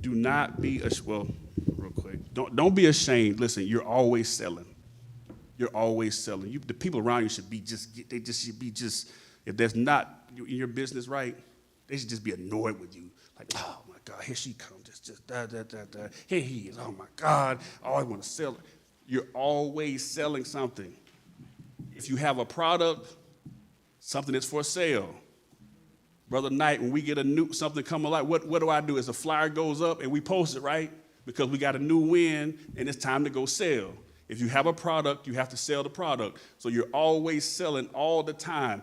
Do not be, real quick. Don't be ashamed. Listen, you're always selling. You're always selling. The people around you should be if there's not in your business right, they should just be annoyed with you. Like, oh my God, here she comes. Just da. Here he is. Oh my God, I always want to sell it. You're always selling something. If you have a product, something that's for sale. Brother Knight, when we get something come alive, what do I do? As a flyer goes up and we post it, right? Because we got a new win and it's time to go sell. If you have a product, you have to sell the product. So you're always selling all the time.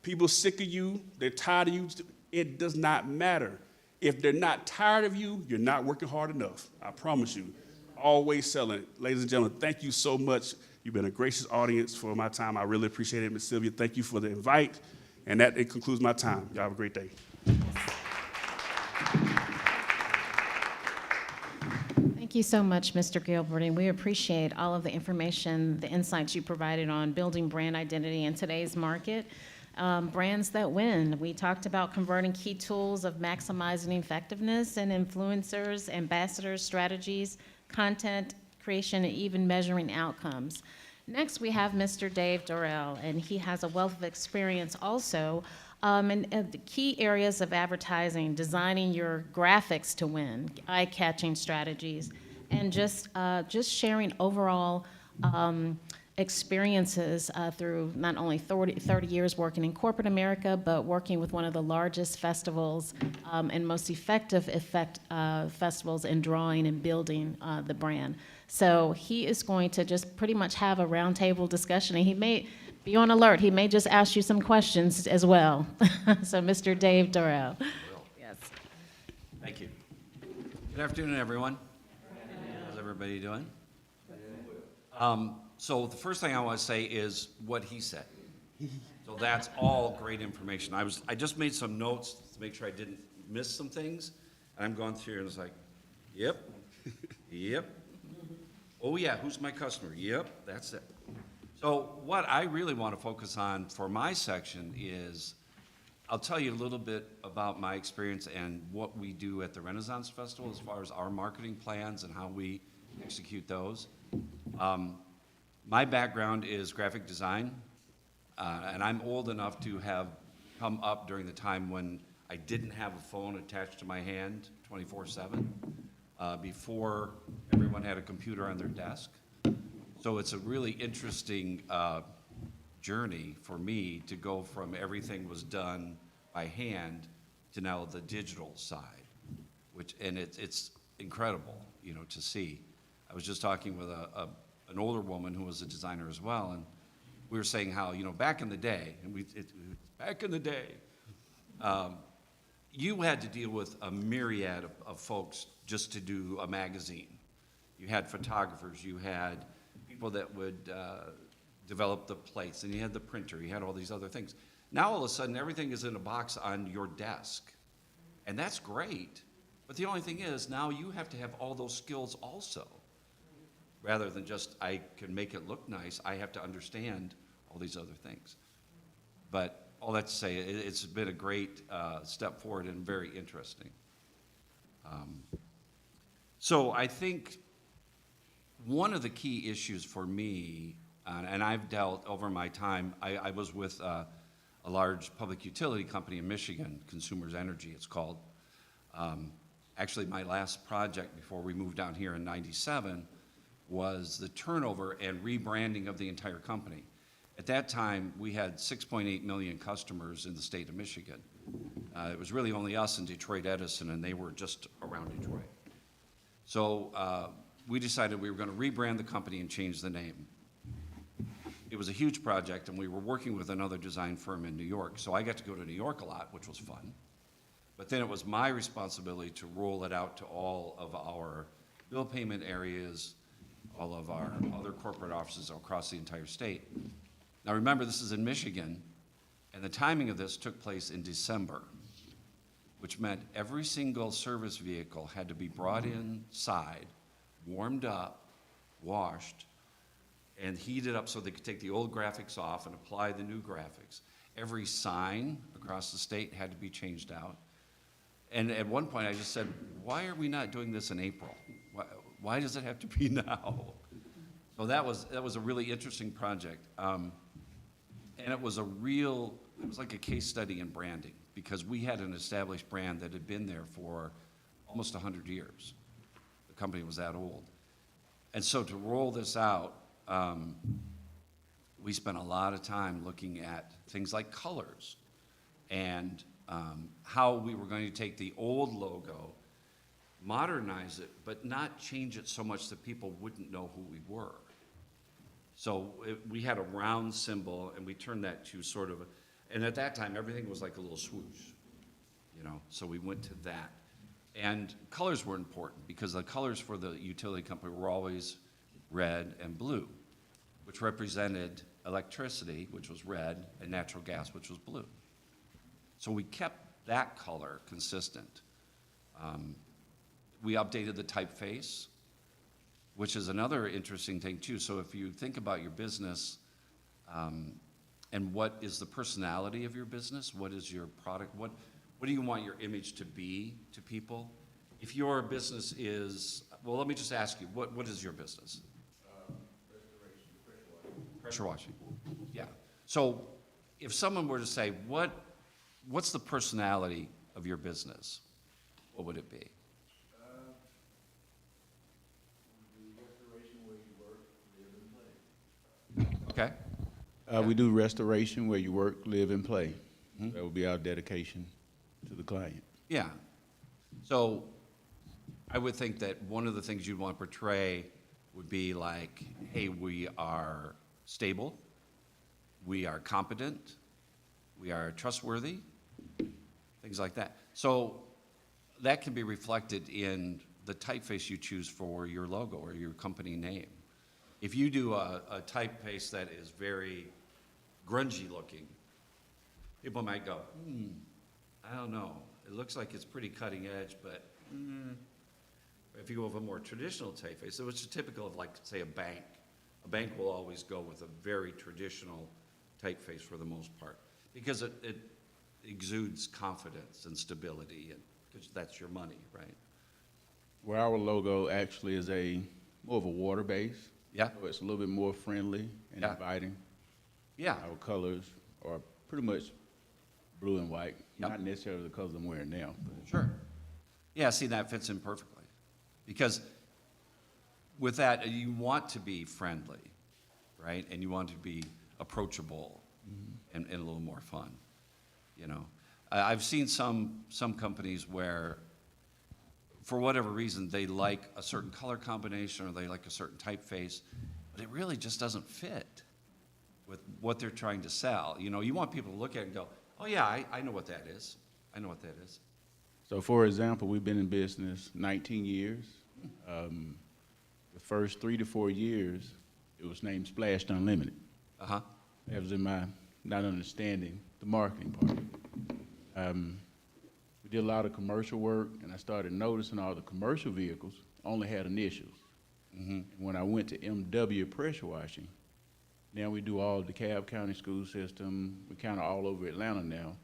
People sick of you, they're tired of you. It does not matter. If they're not tired of you, you're not working hard enough. I promise you. Always selling. Ladies and gentlemen, thank you so much. You've been a gracious audience for my time. I really appreciate it, Ms. Sylvia. Thank you for the invite. And it concludes my time. Y'all have a great day. Thank you so much, Mr. Gilbert, and we appreciate all of the information, the insights you provided on building brand identity in today's market. Brands that win. We talked about converting key tools of maximizing effectiveness and influencers, ambassadors, strategies, content creation, and even measuring outcomes. Next, we have Mr. Dave Dorrell, and he has a wealth of experience also in the key areas of advertising, designing your graphics to win, eye-catching strategies, and just sharing overall experiences through not only 30 years working in corporate America, but working with one of the largest festivals and most effective festivals in drawing and building the brand. So he is going to just pretty much have a roundtable discussion, and he may be on alert. He may just ask you some questions as well. So, Mr. Dave Dorrell. Yes. Thank you. Good afternoon, everyone. How's everybody doing? So the first thing I want to say is what he said. So that's all great information. I just made some notes to make sure I didn't miss some things, and I'm going through and it's like, yep, yep. Oh yeah, who's my customer? Yep, that's it. So what I really want to focus on for my section is I'll tell you a little bit about my experience and what we do at the Renaissance Festival as far as our marketing plans and how we execute those. My background is graphic design, and I'm old enough to have come up during the time when I didn't have a phone attached to my hand 24/7, before everyone had a computer on their desk. So it's a really interesting journey for me to go from everything was done by hand to now the digital side, and it's incredible, to see. I was just talking with an older woman who was a designer as well, and we were saying how, back in the day, you had to deal with a myriad of folks just to do a magazine. You had photographers, you had people that would develop the plates, and you had the printer, you had all these other things. Now all of a sudden everything is in a box on your desk, and that's great, but the only thing is now you have to have all those skills also. Rather than just, I can make it look nice, I have to understand all these other things. But all that to say, it's been a great step forward and very interesting. So I think one of the key issues for me, and I've dealt over my time, I was with a large public utility company in Michigan, Consumers Energy it's called. Actually, my last project before we moved down here in '97 was the turnover and rebranding of the entire company. At that time, we had 6.8 million customers in the state of Michigan. It was really only us and Detroit Edison, and they were just around Detroit. So we decided we were going to rebrand the company and change the name. It was a huge project, and we were working with another design firm in New York, so I got to go to New York a lot, which was fun. But then it was my responsibility to roll it out to all of our bill payment areas, all of our other corporate offices across the entire state. Now remember, this is in Michigan, and the timing of this took place in December, which meant every single service vehicle had to be brought inside, warmed up, washed, and heated up so they could take the old graphics off and apply the new graphics. Every sign across the state had to be changed out. And at one point I just said, why are we not doing this in April? Why does it have to be now? So that was a really interesting project. And it was like a case study in branding, because we had an established brand that had been there for almost 100 years. The company was that old. And so to roll this out, we spent a lot of time looking at things like colors and how we were going to take the old logo, modernize it, but not change it so much that people wouldn't know who we were. So we had a round symbol, and we turned that to sort of, and at that time, everything was like a little swoosh, so we went to that. And colors were important, because the colors for the utility company were always red and blue, which represented electricity, which was red, and natural gas, which was blue. So we kept that color consistent. We updated the typeface, which is another interesting thing too. So if you think about your business, and what is the personality of your business, what is your product, what do you want your image to be to people? If your business is, well, let me just ask you, what is your business? Restoration, pressure washing. Pressure washing, yeah. So if someone were to say, what's the personality of your business, what would it be? The restoration where you work, live, and play. We do restoration where you work, live, and play. That would be our dedication to the client. Yeah. So I would think that one of the things you'd want to portray would be like, hey, we are stable, we are competent, we are trustworthy, things like that. So that can be reflected in the typeface you choose for your logo or your company name. If you do a typeface that is very grungy looking, people might go, I don't know. It looks like it's pretty cutting edge, but if you go with a more traditional typeface, which is typical of, like, say, a bank will always go with a very traditional typeface for the most part because it exudes confidence and stability, and because that's your money, right? Where our logo actually is more of a water base. Yeah. So it's a little bit more friendly and Yeah. inviting. Yeah. Our colors are pretty much blue and white, Yep. not necessarily the colors I'm wearing now. But Sure. Yeah, see, that fits in perfectly. Because with that, you want to be friendly, right? And you want to be approachable and a little more fun, you know? I've seen some companies where, for whatever reason, they like a certain color combination or they like a certain typeface, but it really just doesn't fit with what they're trying to sell. You know, you want people to look at it and go, oh yeah, I know what that is. I know what that is. So, for example, we've been in business 19 years. The first 3 to 4 years, it was named Splashed Unlimited. Uh-huh. That was in my not understanding the marketing part. We did a lot of commercial work, and I started noticing all the commercial vehicles only had initials. And when I went to MW pressure washing, now we do all the DeKalb County school system. We're kind of all over Atlanta now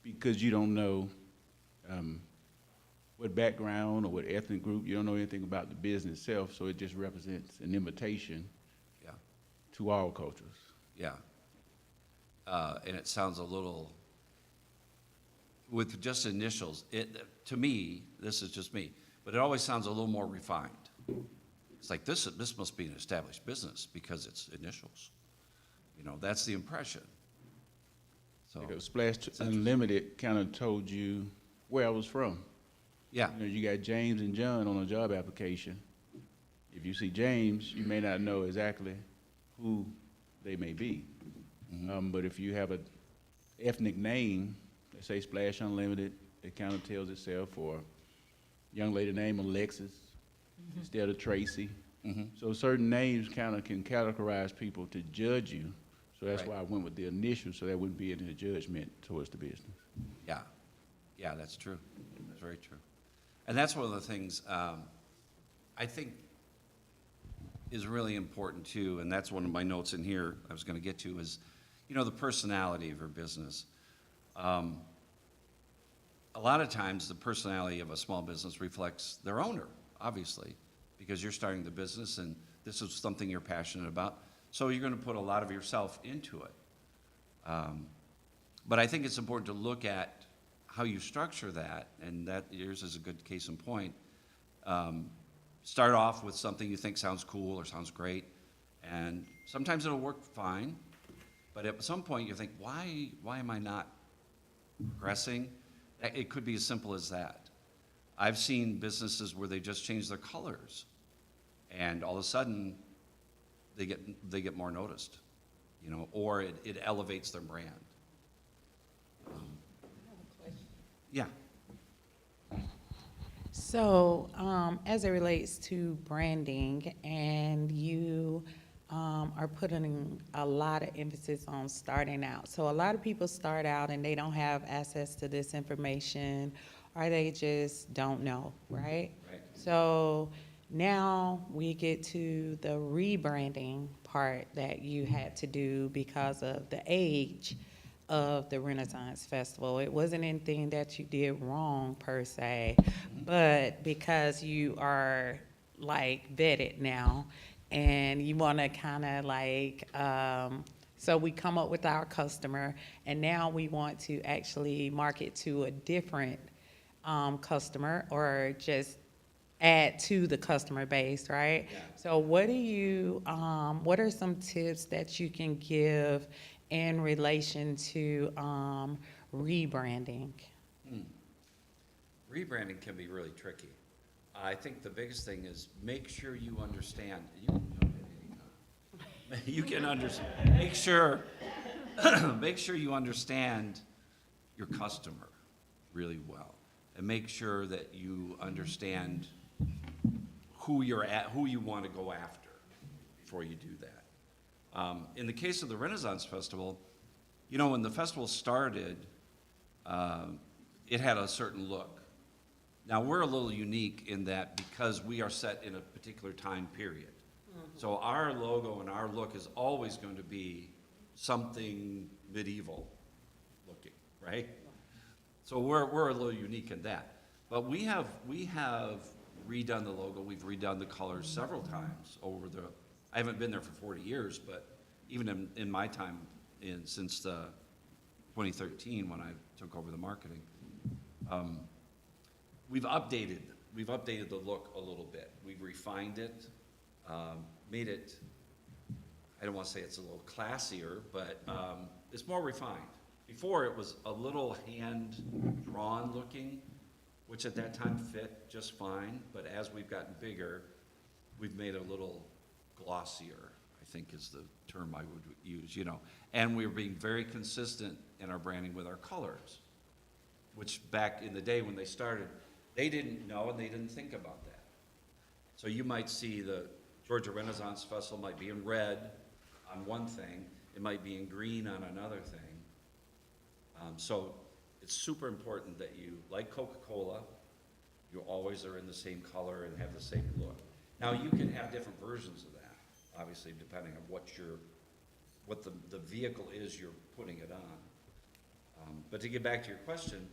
because you don't know what background or what ethnic group, you don't know anything about the business itself, so it just represents an invitation Yeah. to all cultures. Yeah. And it sounds a little, with just initials, to me, this is just me, but it always sounds a little more refined. It's like, this must be an established business because it's initials. You know, that's the impression. So, Because Splashed Unlimited kind of told you where I was from. yeah, You know, you got James and John on a job application. If you see James, you may not know exactly who they may be. But if you have an ethnic name, let's say Splash Unlimited, it kind of tells itself, or a young lady named Alexis instead of Tracy. So certain names kind of can categorize people to judge you. So that's Right. why I went with the initials, so there wouldn't be any judgment towards the business. yeah. Yeah, that's true. That's very true. And that's one of the things I think is really important too, and that's one of my notes in here I was going to get to is, you know, the personality of your business. A lot of times the personality of a small business reflects their owner, obviously, because you're starting the business and this is something you're passionate about. So you're going to put a lot of yourself into it. But I think it's important to look at how you structure that, and that yours is a good case in point. Start off with something you think sounds cool or sounds great, and sometimes it'll work fine, but at some point you think, why am I not progressing? It could be as simple as that. I've seen businesses where they just change their colors, and all of a sudden they get more noticed, you know, or it elevates their brand. Yeah. So, as it relates to branding, and you are putting a lot of emphasis on starting out. So a lot of people start out and they don't have access to this information, or they just don't know, right? Right. So now we get to the rebranding part that you had to do because of the age of the Renaissance Festival. It wasn't anything that you did wrong per se, but because you are like vetted now and you want to kind of like, so we come up with our customer and now we want to actually market to a different customer or just add to the customer base, right? Yeah. So what what are some tips that you can give in relation to rebranding? Rebranding can be really tricky. I think the biggest thing is make sure you understand. You can jump in anytime. You can understand. Make sure you understand your customer really well, and make sure that you understand who you want to go after before you do that. In the case of the Renaissance Festival, you know, when the festival started, it had a certain look. Now, we're a little unique in that because we are set in a particular time period. So our logo and our look is always going to be something medieval looking, right? So we're a little unique in that. But we have redone the logo, we've redone the colors several times I haven't been there for 40 years, but even in my time since 2013 when I took over the marketing, we've updated the look a little bit. We've refined it, made it, I don't want to say it's a little classier, but it's more refined. Before, it was a little hand-drawn looking, which at that time fit just fine, but as we've gotten bigger, we've made it a little glossier, I think is the term I would use, you know. And we're being very consistent in our branding with our colors, which back in the day when they started, they didn't know and they didn't think about that. So you might see the Georgia Renaissance Festival might be in red on one thing, it might be in green on another thing. So it's super important that you, like Coca-Cola, you always are in the same color and have the same look. Now, you can have different versions of that, obviously, depending on what the vehicle is you're putting it on. But to get back to your question,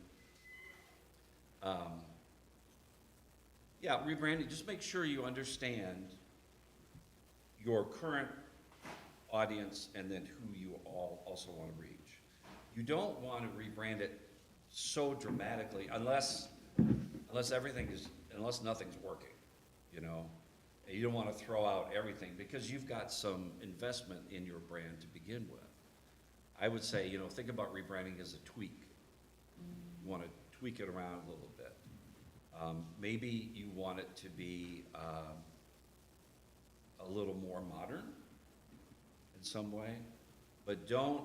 yeah, rebranding, just make sure you understand your current audience and then who you also want to reach. You don't want to rebrand it so dramatically unless nothing's working, you know. And you don't want to throw out everything because you've got some investment in your brand to begin with. I would say, you know, think about rebranding as a tweak. You want to tweak it around a little bit. Maybe you want it to be a little more modern in some way, but don't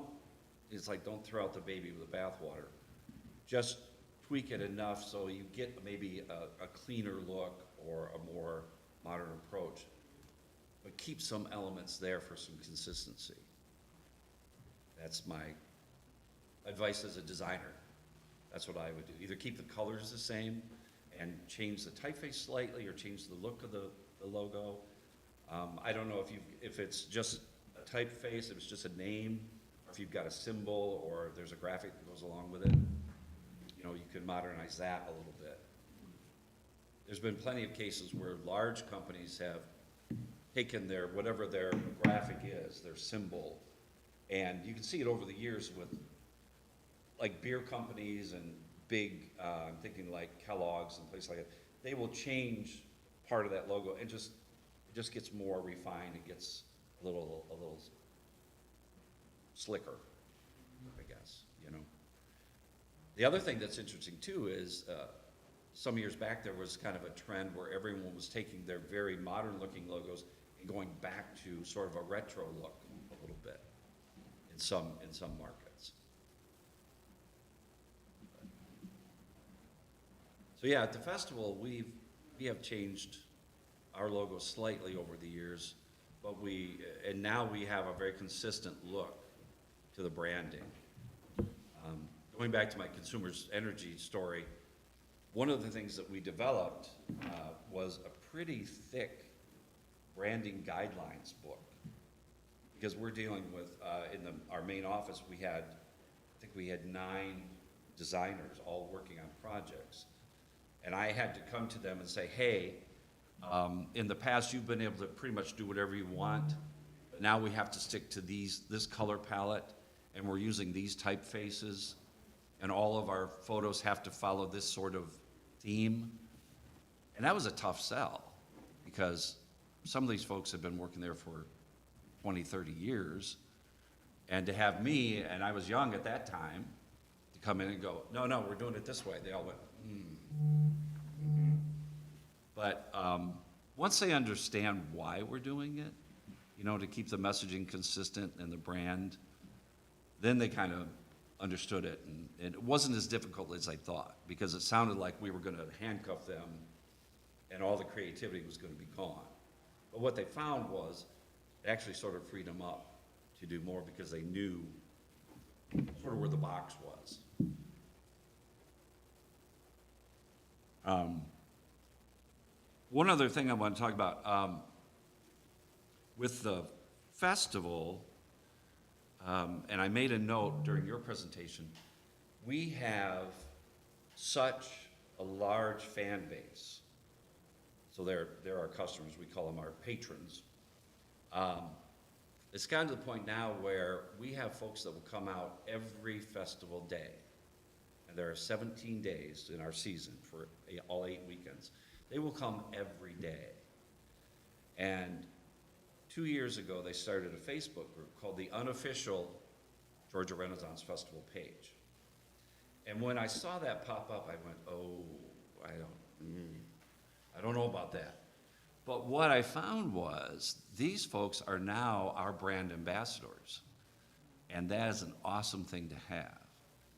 throw out the baby with the bathwater. Just tweak it enough so you get maybe a cleaner look or a more modern approach, but keep some elements there for some consistency. That's my advice as a designer. That's what I would do. Either keep the colors the same and change the typeface slightly or change the look of the logo. I don't know if it's just a typeface, if it's just a name, or if you've got a symbol or there's a graphic that goes along with it. You know, you can modernize that a little bit. There's been plenty of cases where large companies have taken whatever their graphic is, their symbol, and you can see it over the years with like beer companies and big, I'm thinking like Kellogg's and places like that. They will change part of that logo and it just gets more refined. It gets a little slicker, I guess, you know. The other thing that's interesting too is some years back there was kind of a trend where everyone was taking their very modern looking logos and going back to sort of a retro look a little bit in some markets. So yeah, at the festival we have changed our logo slightly over the years, but now we have a very consistent look to the branding. Going back to my consumer's energy story, one of the things that we developed was a pretty thick branding guidelines book, because we're dealing with, our main office, I think we had 9 designers all working on projects. And I had to come to them and say, hey, in the past you've been able to pretty much do whatever you want, but now we have to stick to this color palette, and we're using these typefaces, and all of our photos have to follow this sort of theme. And that was a tough sell, because some of these folks have been working there for 20, 30 years. And to have me, and I was young at that time, to come in and go, no, we're doing it this way, they all went, But once they understand why we're doing it, you know, to keep the messaging consistent and the brand, then they kind of understood it. And it wasn't as difficult as I thought, because it sounded like we were going to handcuff them and all the creativity was going to be gone. But what they found was it actually sort of freed them up to do more, because they knew sort of where the box was. One other thing I want to talk about, with the festival, and I made a note during your presentation, we have such a large fan base. So they're our customers, we call them our patrons. It's gotten to the point now where we have folks that will come out every festival day. And there are 17 days in our season for all 8 weekends. They will come every day. And 2 years ago, they started a Facebook group called the Unofficial Georgia Renaissance Festival page. And when I saw that pop up, I went, oh, I don't know about that. But what I found was these folks are now our brand ambassadors. And that is an awesome thing to have,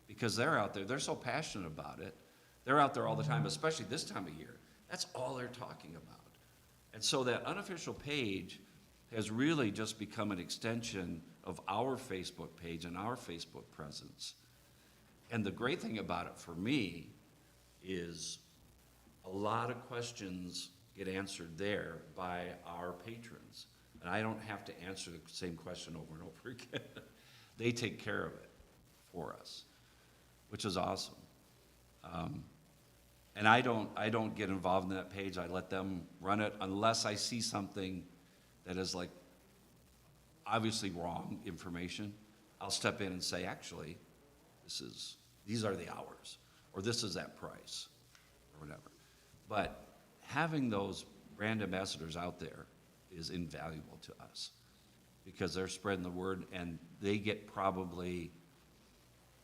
because they're out there, they're so passionate about it. They're out there all the time, especially this time of year. That's all they're talking about. And so that unofficial page has really just become an extension of our Facebook page and our Facebook presence. And the great thing about it for me is a lot of questions get answered there by our patrons. And I don't have to answer the same question over and over again. They take care of it for us, which is awesome. And I don't get involved in that page. I let them run it unless I see something that is like obviously wrong information. I'll step in and say, actually, these are the hours, or this is that price, or whatever. But having those brand ambassadors out there is invaluable to us, because they're spreading the word, and they get probably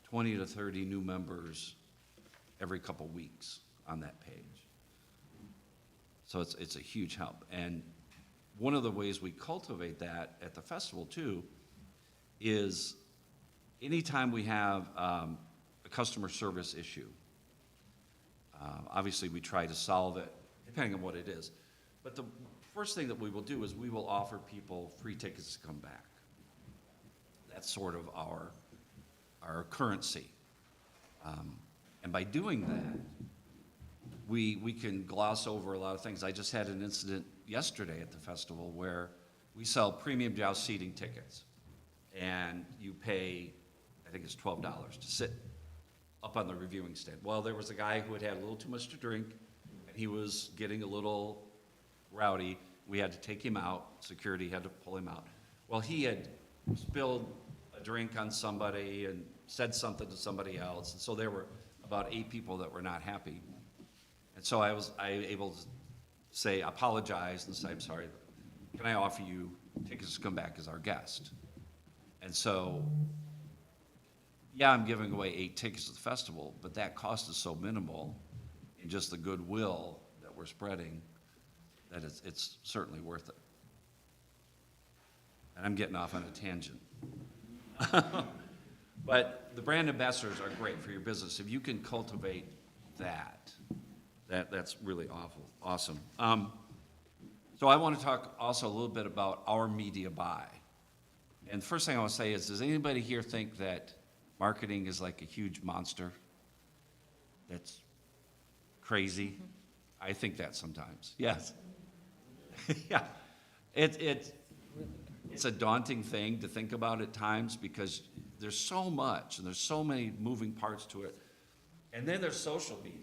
20 to 30 new members every couple weeks on that page. So it's a huge help. And one of the ways we cultivate that at the festival too is anytime we have a customer service issue, obviously we try to solve it depending on what it is. But the first thing that we will do is we will offer people free tickets to come back. That's sort of our currency. And by doing that, we can gloss over a lot of things. I just had an incident yesterday at the festival where we sell premium joust seating tickets, and you pay, I think it's $12 to sit up on the reviewing stand. Well, there was a guy who had had a little too much to drink, and he was getting a little rowdy. We had to take him out. Security had to pull him out. Well, he had spilled a drink on somebody and said something to somebody else, and so there were about 8 people that were not happy. And so I was able to say, apologize, and say, I'm sorry, can I offer you tickets to come back as our guest? And so, yeah, I'm giving away 8 tickets to the festival, but that cost is so minimal in just the goodwill that we're spreading that it's certainly worth it. And I'm getting off on a tangent. But the brand ambassadors are great for your business. If you can cultivate that's really awesome. So I want to talk also a little bit about our media buy. And the first thing I want to say is, does anybody here think that marketing is like a huge monster that's crazy? I think that sometimes. Yes. Yeah. It's a daunting thing to think about at times, because there's so much and there's so many moving parts to it. And then there's social media,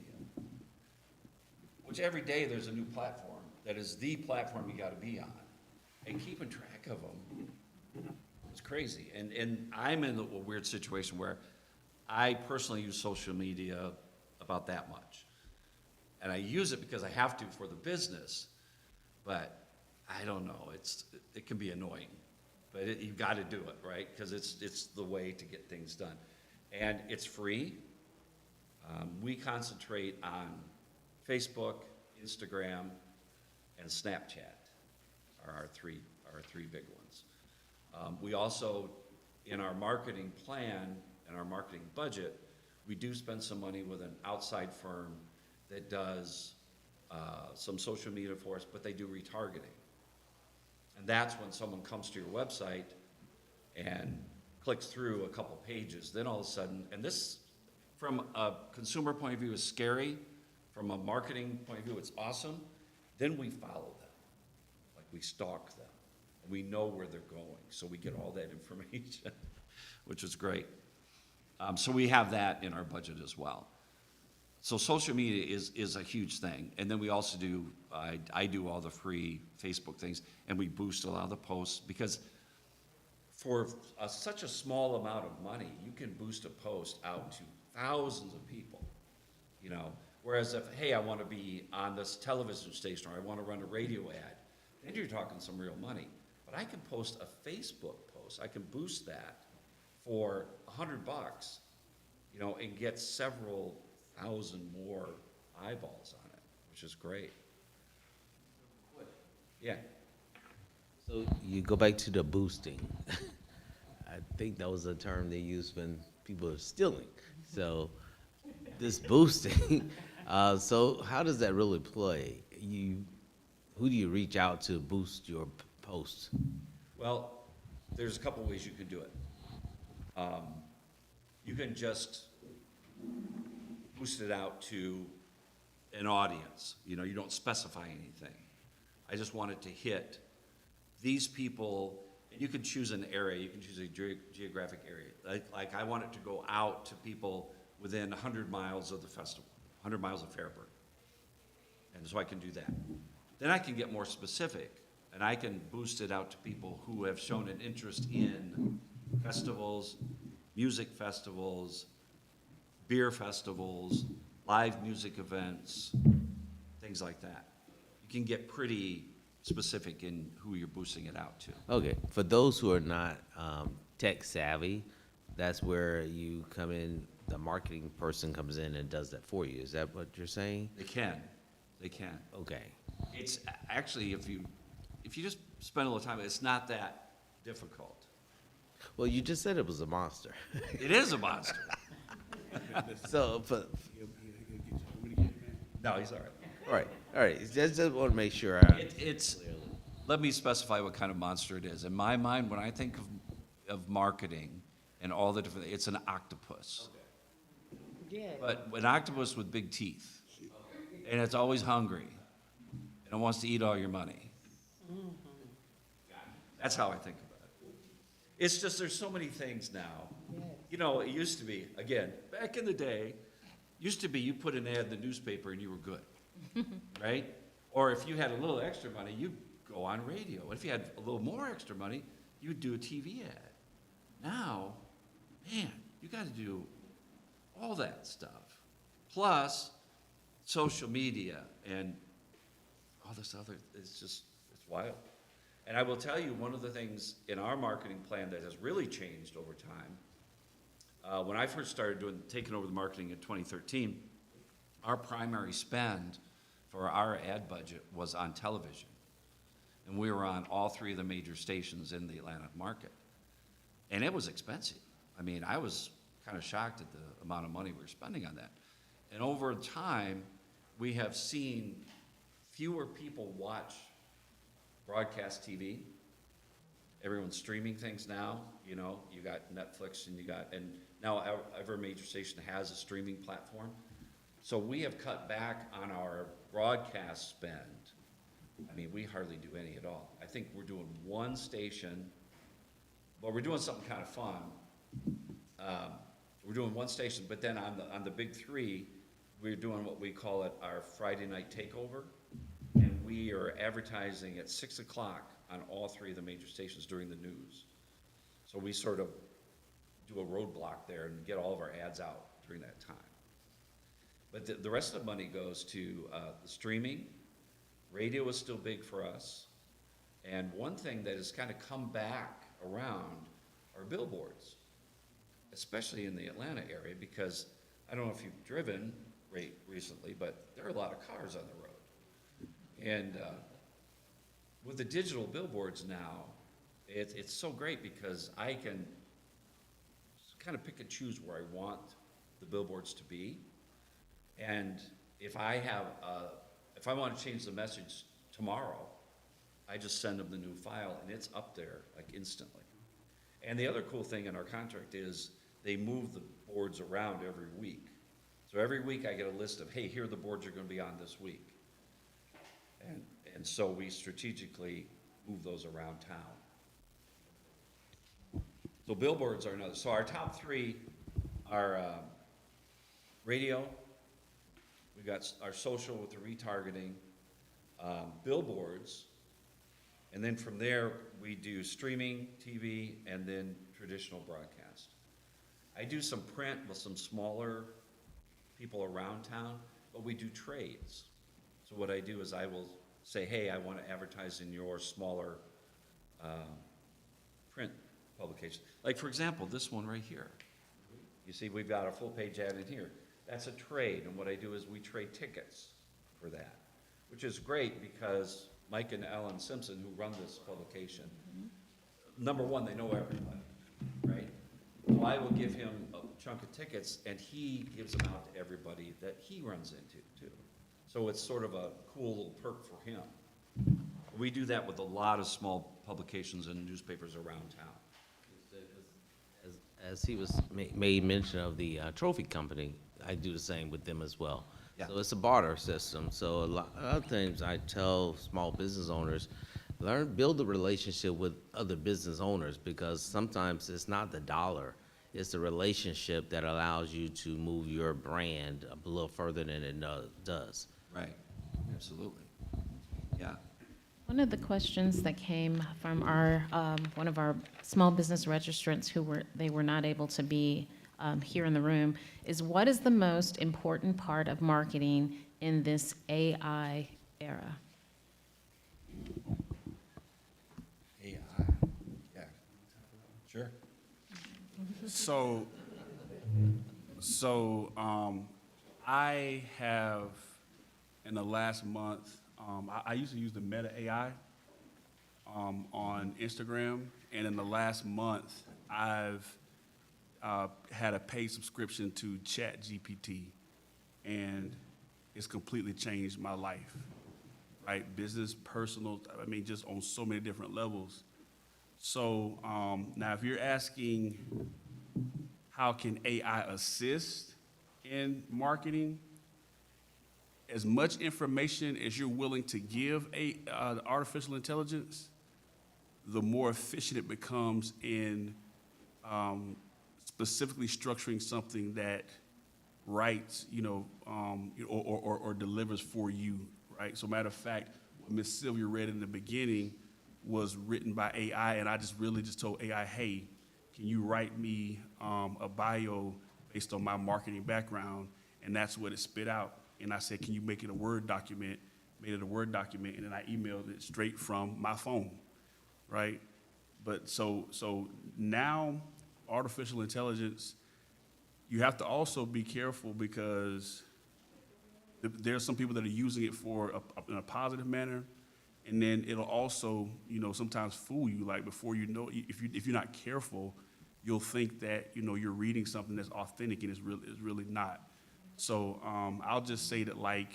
which every day there's a new platform that is the platform you got to be on. And keeping track of them, it's crazy. And I'm in a weird situation where I personally use social media about that much. and I use it because I have to for the business, but I don't know, it can be annoying. But you've got to do it, right? Because it's the way to get things done. And it's free. We concentrate on Facebook, Instagram, and Snapchat are our three big ones. We also, in our marketing plan and our marketing budget, we do spend some money with an outside firm that does some social media for us, but they do retargeting. And that's when someone comes to your website and clicks through a couple pages, then all of a sudden, and this, from a consumer point of view, is scary. From a marketing point of view, it's awesome. Then we follow them, like we stalk them. And we know where they're going, so we get all that information, which is great. So we have that in our budget as well. So social media is a huge thing. And then we also do, I do all the free Facebook things, and we boost a lot of the posts, because for such a small amount of money, you can boost a post out to thousands of people, you know. Whereas if, hey, I want to be on this television station, or I want to run a radio ad, then you're talking some real money. But I can post a Facebook post, I can boost that for $100, you know, and get several thousand more eyeballs on it, which is great. Yeah. So you go back to the boosting. I think that was a term they used when people are stealing. So this boosting, so how does that really play? Who do you reach out to boost your posts? Well, there's a couple ways you can do it. You can just boost it out to an audience. You know, you don't specify anything. I just want it to hit these people, and you can choose an area. You can choose a geographic area. Like I want it to go out to people within 100 miles of the festival, 100 miles of Fairburn. And so I can do that. Then I can get more specific, and I can boost it out to people who have shown an interest in festivals, music festivals, beer festivals, live music events, things like that. You can get pretty specific in who you're boosting it out to. Okay, for those who are not tech savvy, that's where you come in, the marketing person comes in and does that for you. Is that what you're saying? They can. Okay. It's actually, if you just spend a little time, it's not that difficult. Well, you just said it was a monster. It is a monster. So, No, he's all right. all right, just want to make sure. It's, let me specify what kind of monster it is. In my mind, when I think of marketing and all the different, it's an octopus. Yeah. But an octopus with big teeth. And it's always hungry. And it wants to eat all your money. That's how I think about it. It's just, there's so many things now. You know, it used to be, again, back in the day, used to be you put an ad in the newspaper and you were good, right? Or if you had a little extra money, you'd go on radio. If you had a little more extra money, you'd do a TV ad. Now, man, you got to do all that stuff. Plus, social media and all this other, it's wild. And I will tell you, one of the things in our marketing plan that has really changed over time, when I first started taking over the marketing in 2013, our primary spend for our ad budget was on television. And we were on all three of the major stations in the Atlanta market. And it was expensive. I mean, I was kind of shocked at the amount of money we were spending on that. And over time, we have seen fewer people watch broadcast TV. Everyone's streaming things now. You know, you got Netflix and now every major station has a streaming platform. So we have cut back on our broadcast spend. I mean, we hardly do any at all. I think we're doing one station, but we're doing something kind of fun. We're doing one station, but then on the big three, we're doing what we call it our Friday night takeover. And we are advertising at 6 o'clock on all three of the major stations during the news. So we sort of do a roadblock there and get all of our ads out during that time. But the rest of the money goes to the streaming. Radio is still big for us. And one thing that has kind of come back around are billboards, especially in the Atlanta area, because I don't know if you've driven recently, but there are a lot of cars on the road. And with the digital billboards now, it's so great because I can kind of pick and choose where I want the billboards to be. And if I want to change the message tomorrow, I just send them the new file and it's up there like instantly. And the other cool thing in our contract is they move the boards around every week. So every week I get a list of, hey, here are the boards you're going to be on this week. And so we strategically move those around town. So billboards are another. So our top three are radio. We got our social with the retargeting, billboards, and then from there we do streaming, TV, and then traditional broadcast. I do some print with some smaller people around town, but we do trades. So what I do is I will say, hey, I want to advertise in your smaller print publication. Like, for example, this one right here. You see, we've got a full-page ad in here. That's a trade, and what I do is we trade tickets for that, which is great because Mike and Ellen Simpson, who run this publication, number one, they know everybody, right? So I will give him a chunk of tickets, and he gives them out to everybody that he runs into, too. So it's sort of a cool little perk for him. We do that with a lot of small publications and newspapers around town. As he was made mention of the trophy company, I do the same with them as well. Yeah. So it's a barter system. So a lot of times I tell small business owners, build a relationship with other business owners, because sometimes it's not the dollar, it's the relationship that allows you to move your brand a little further than it does. Right, absolutely. Yeah. One of the questions that came from one of our small business registrants they were not able to be here in the room is, what is the most important part of marketing in this AI era? AI, yeah, sure. I have, in the last month, I used to use the Meta AI on Instagram, and in the last month, I've had a paid subscription to ChatGPT, and it's completely changed my life, right? Business, personal, I mean, just on so many different levels. So now if you're asking how can AI assist in marketing, as much information as you're willing to give artificial intelligence, the more efficient it becomes in specifically structuring something that writes, or delivers for you, right? So matter of fact, what Ms. Sylvia read in the beginning was written by AI, and I just really told AI, hey, can you write me a bio based on my marketing background? And that's what it spit out. And I said, can you make it a Word document? Made it a Word document, and then I emailed it straight from my phone, right? But so now, artificial intelligence, you have to also be careful because there are some people that are using it in a positive manner, and then it'll also, sometimes fool you. Like before you know, if you're not careful, you'll think that you're reading something that's authentic, and it's really not. So I'll just say that, at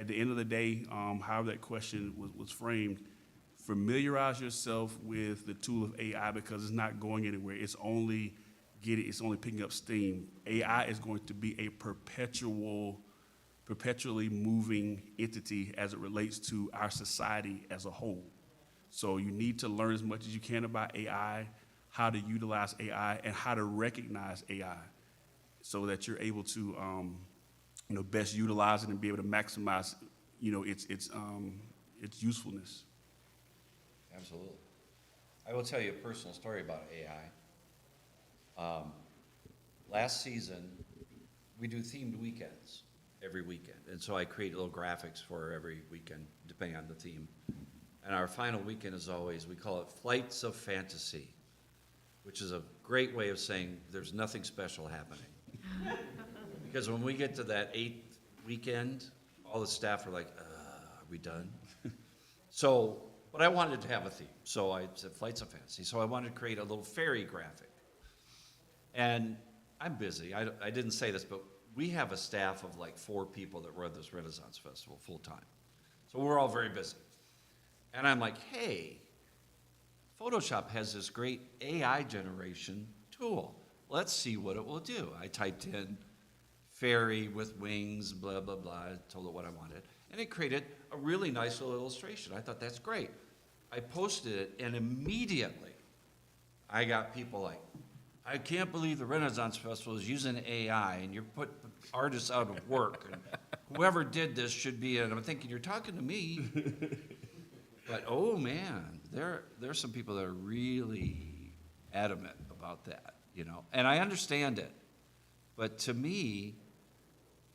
the end of the day, however that question was framed, familiarize yourself with the tool of AI because it's not going anywhere. It's only picking up steam. AI is going to be a perpetually moving entity as it relates to our society as a whole. So you need to learn as much as you can about AI, how to utilize AI, and how to recognize AI, so that you're able to, best utilize it and be able to maximize, its usefulness. Absolutely. I will tell you a personal story about AI. Last season, we do themed weekends every weekend. And so I create little graphics for every weekend, depending on the theme. And our final weekend is always, we call it Flights of Fantasy, which is a great way of saying there's nothing special happening. Because when we get to that 8th weekend, all the staff are like, are we done? So, but I wanted to have a theme. So I said Flights of Fantasy. So I wanted to create a little fairy graphic. And I'm busy. I didn't say this, but we have a staff of like 4 people that run this Renaissance Festival full time. So we're all very busy. And I'm like, hey, Photoshop has this great AI generation tool. Let's see what it will do. I typed in fairy with wings, blah, blah, blah. I told it what I wanted. And it created a really nice little illustration. I thought, that's great. I posted it, and immediately I got people like, I can't believe the Renaissance Festival is using AI, and you're putting artists out of work. And whoever did this should be, and I'm thinking, you're talking to me. But, oh, man, there's some people that are really adamant about that, you know. And I understand it. But to me,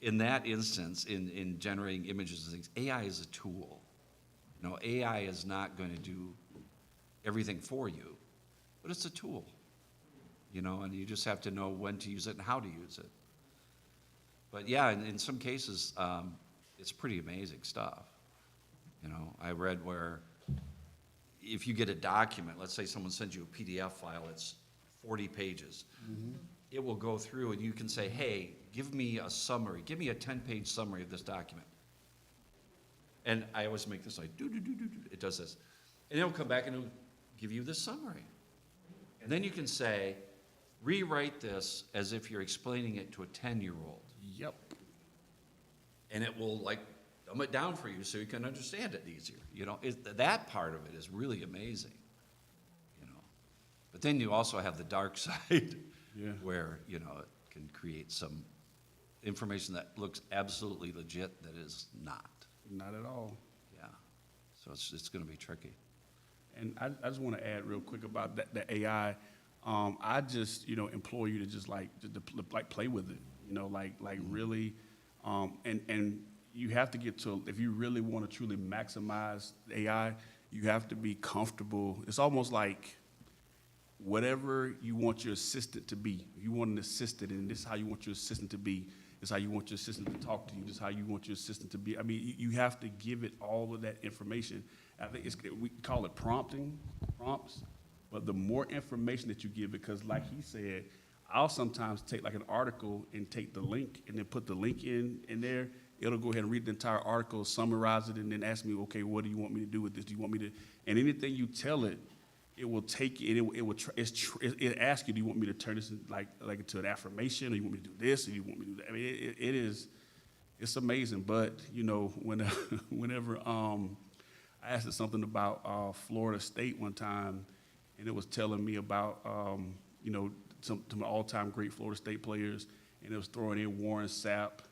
in that instance, in generating images and things, AI is a tool. You know, AI is not going to do everything for you, but it's a tool. You know, and you just have to know when to use it and how to use it. But yeah, in some cases, it's pretty amazing stuff. You know, I read where if you get a document, let's say someone sends you a PDF file, it's 40 pages. Mm-hmm. It will go through and you can say, hey, give me a summary, give me a 10-page summary of this document. And I always make this like, it does this. And it'll come back and it'll give you the summary. And then you can say, rewrite this as if you're explaining it to a 10-year-old. Yep. And it will like dumb it down for you so you can understand it easier. You know, that part of it is really amazing. You know, but then you also have the dark side, where you know it can create some information that looks absolutely legit that is not. Not at all. Yeah, so it's going to be tricky. And I just want to add real quick about the AI. I just, you know, implore you to just like play with it, you know, like really, and you have to get to, if you really want to truly maximize AI, you have to be comfortable. It's almost like whatever you want your assistant to be. If you want an assistant, and this is how you want your assistant to be. This is how you want your assistant to talk to you. This is how you want your assistant to be. I mean, you have to give it all of that information. I think we call it prompts. But the more information that you give, because like he said, I'll sometimes take like an article and take the link and then put the link in there. It'll go ahead and read the entire article, summarize it, and then ask me, okay, what do you want me to do with this? Do you want me to? And anything you tell it, it will take it. It asks you, do you want me to turn this like into an affirmation, or you want me to do this, or you want me to do that? I mean, it's amazing. But you know, whenever I asked it something about Florida State one time. And it was telling me about, you know, some all-time great Florida State players, and it was throwing in Warren Sapp,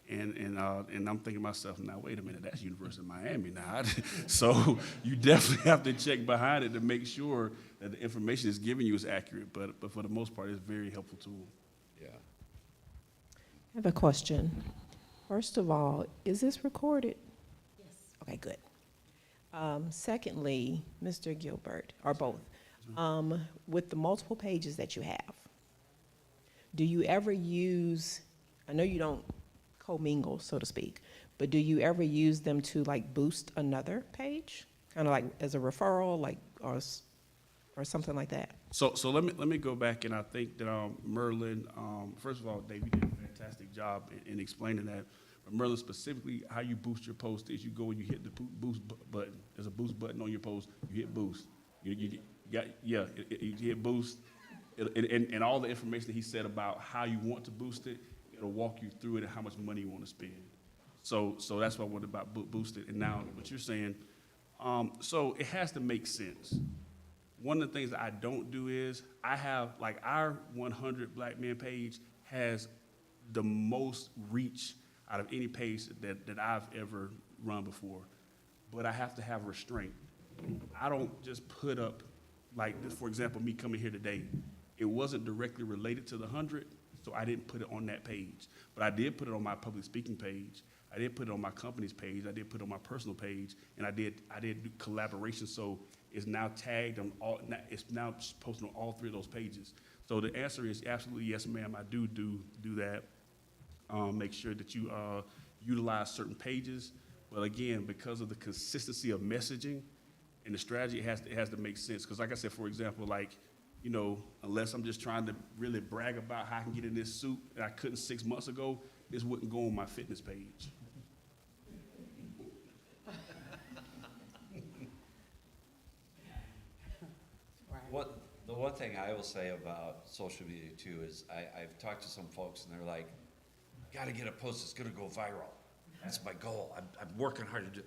and I'm thinking to myself, now wait a minute, that's University of Miami now. So you definitely have to check behind it to make sure that the information it's giving you is accurate. But for the most part, it's a very helpful tool. Yeah. I have a question. First of all, is this recorded? Yes. Okay, good. Secondly, Mr. Gilbert, or both, with the multiple pages that you have, do you ever use, I know you don't commingle, so to speak, but do you ever use them to like boost another page? Kind of like as a referral, like, or something like that? So let me go back, and I think that Merlin, first of all, Dave, you did a fantastic job in explaining that. But Merlin, specifically, how you boost your post is you go and you hit the boost button. There's a boost button on your post. You hit boost. You hit boost, and all the information that he said about how you want to boost it, it'll walk you through it and how much money you want to spend. So that's what I wanted about boost it. And now what you're saying, so it has to make sense. One of the things that I don't do is I have, like, our 100 Black Men page has the most reach out of any page that I've ever run before. But I have to have restraint. I don't just put up, like, this, for example, me coming here today. It wasn't directly related to the 100, So I didn't put it on that page. But I did put it on my public speaking page. I did put it on my company's page. I did put it on my personal page. And I did do collaboration. So it's now tagged on all, it's now posted on all 3 of those pages. So the answer is absolutely yes, ma'am. I do that. Make sure that you utilize certain pages. But again, because of the consistency of messaging and the strategy, it has to make sense. Because like I said, for example, like, you know, unless I'm just trying to really brag about how I can get in this suit that I couldn't 6 months ago, this wouldn't go on my fitness page. The one thing I will say about social media too is I've talked to some folks and they're like, gotta get a post that's gonna go viral. That's my goal. I'm working hard to do.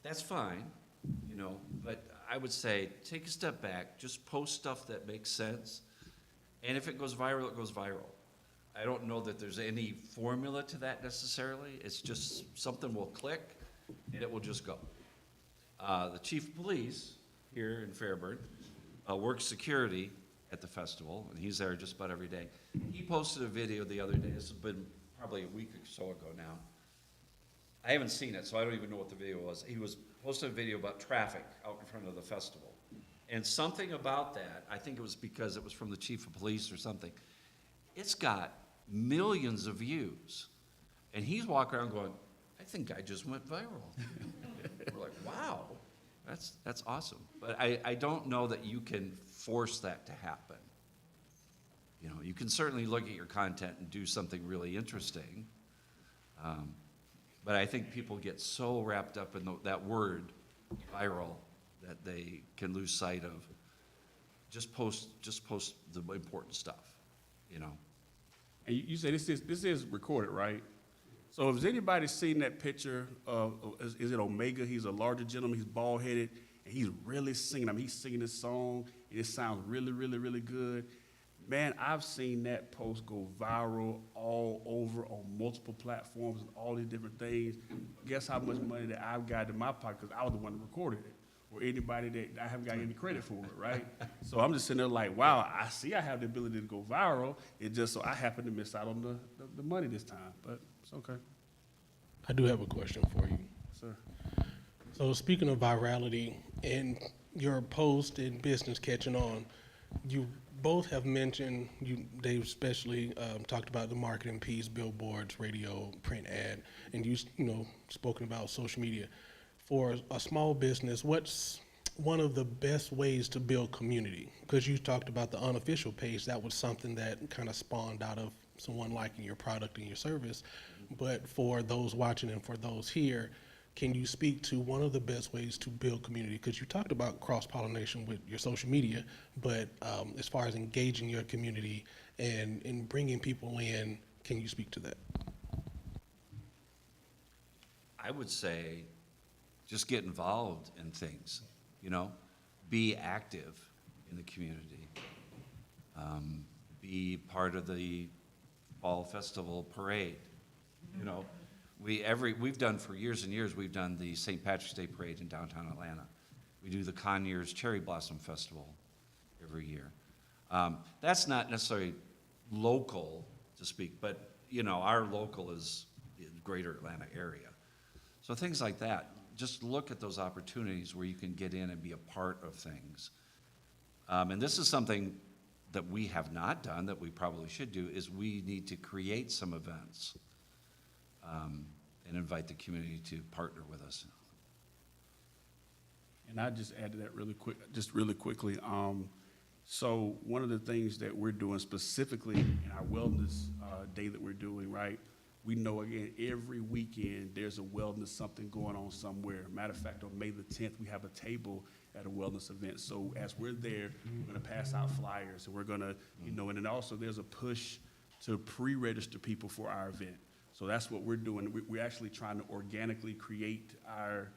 That's fine, you know, but I would say take a step back, just post stuff that makes sense. And if it goes viral, it goes viral. I don't know that there's any formula to that necessarily. It's just something will click and it will just go. The chief of police here in Fairburn works security at the festival, and he's there just about every day. He posted a video the other day. This has been probably a week or so ago now. I haven't seen it, so I don't even know what the video was. He posted a video about traffic out in front of the festival. And something about that, I think it was because it was from the chief of police or something, it's got millions of views. And he's walking around going, I think I just went viral. We're like, wow, that's awesome. But I don't know that you can force that to happen. You know, you can certainly look at your content and do something really interesting. But I think people get so wrapped up in that word, viral, that they can lose sight of just post the important stuff, you know. And you say this is recorded, right? So has anybody seen that picture of, is it Omega? He's a larger gentleman, he's bald-headed, and he's really singing. I mean, he's singing this song, and it sounds really, really, really good. Man, I've seen that post go viral all over on multiple platforms and all these different things. Guess how much money that I've got in my pocket because I was the one that recorded it, or anybody that I haven't got any credit for it, right? So I'm just sitting there like, wow, I see I have the ability to go viral. It just so I happen to miss out on the money this time, but it's okay. I do have a question for you. Sir. So speaking of virality and your post and business catching on, you both have mentioned, Dave especially talked about the marketing piece, billboards, radio, print ad, and you spoken about social media. For a small business, what's one of the best ways to build community? Because you talked about the unofficial page, that was something that kind of spawned out of someone liking your product and your service. But for those watching and for those here, can you speak to one of the best ways to build community? Because you talked about cross-pollination with your social media, but as far as engaging your community and bringing people in, can you speak to that? I would say just get involved in things, you know, be active in the community, be part of the fall festival parade, you know. We've done for years and years, we've done the St. Patrick's Day Parade in downtown Atlanta. We do the Conyers Cherry Blossom Festival every year. That's not necessarily local to speak, but you know, our local is the greater Atlanta area. So things like that, just look at those opportunities where you can get in and be a part of things. And this is something that we have not done that we probably should do, is we need to create some events and invite the community to partner with us. And I just add to that really quickly. So one of the things that we're doing specifically in our wellness day that we're doing, right? We know, again, every weekend there's a wellness something going on somewhere. Matter of fact, on May the 10th, we have a table at a wellness event. So as we're there, we're gonna pass out flyers, and we're gonna, and then also there's a push to pre-register people for our event. So that's what we're doing. We're actually trying to organically create our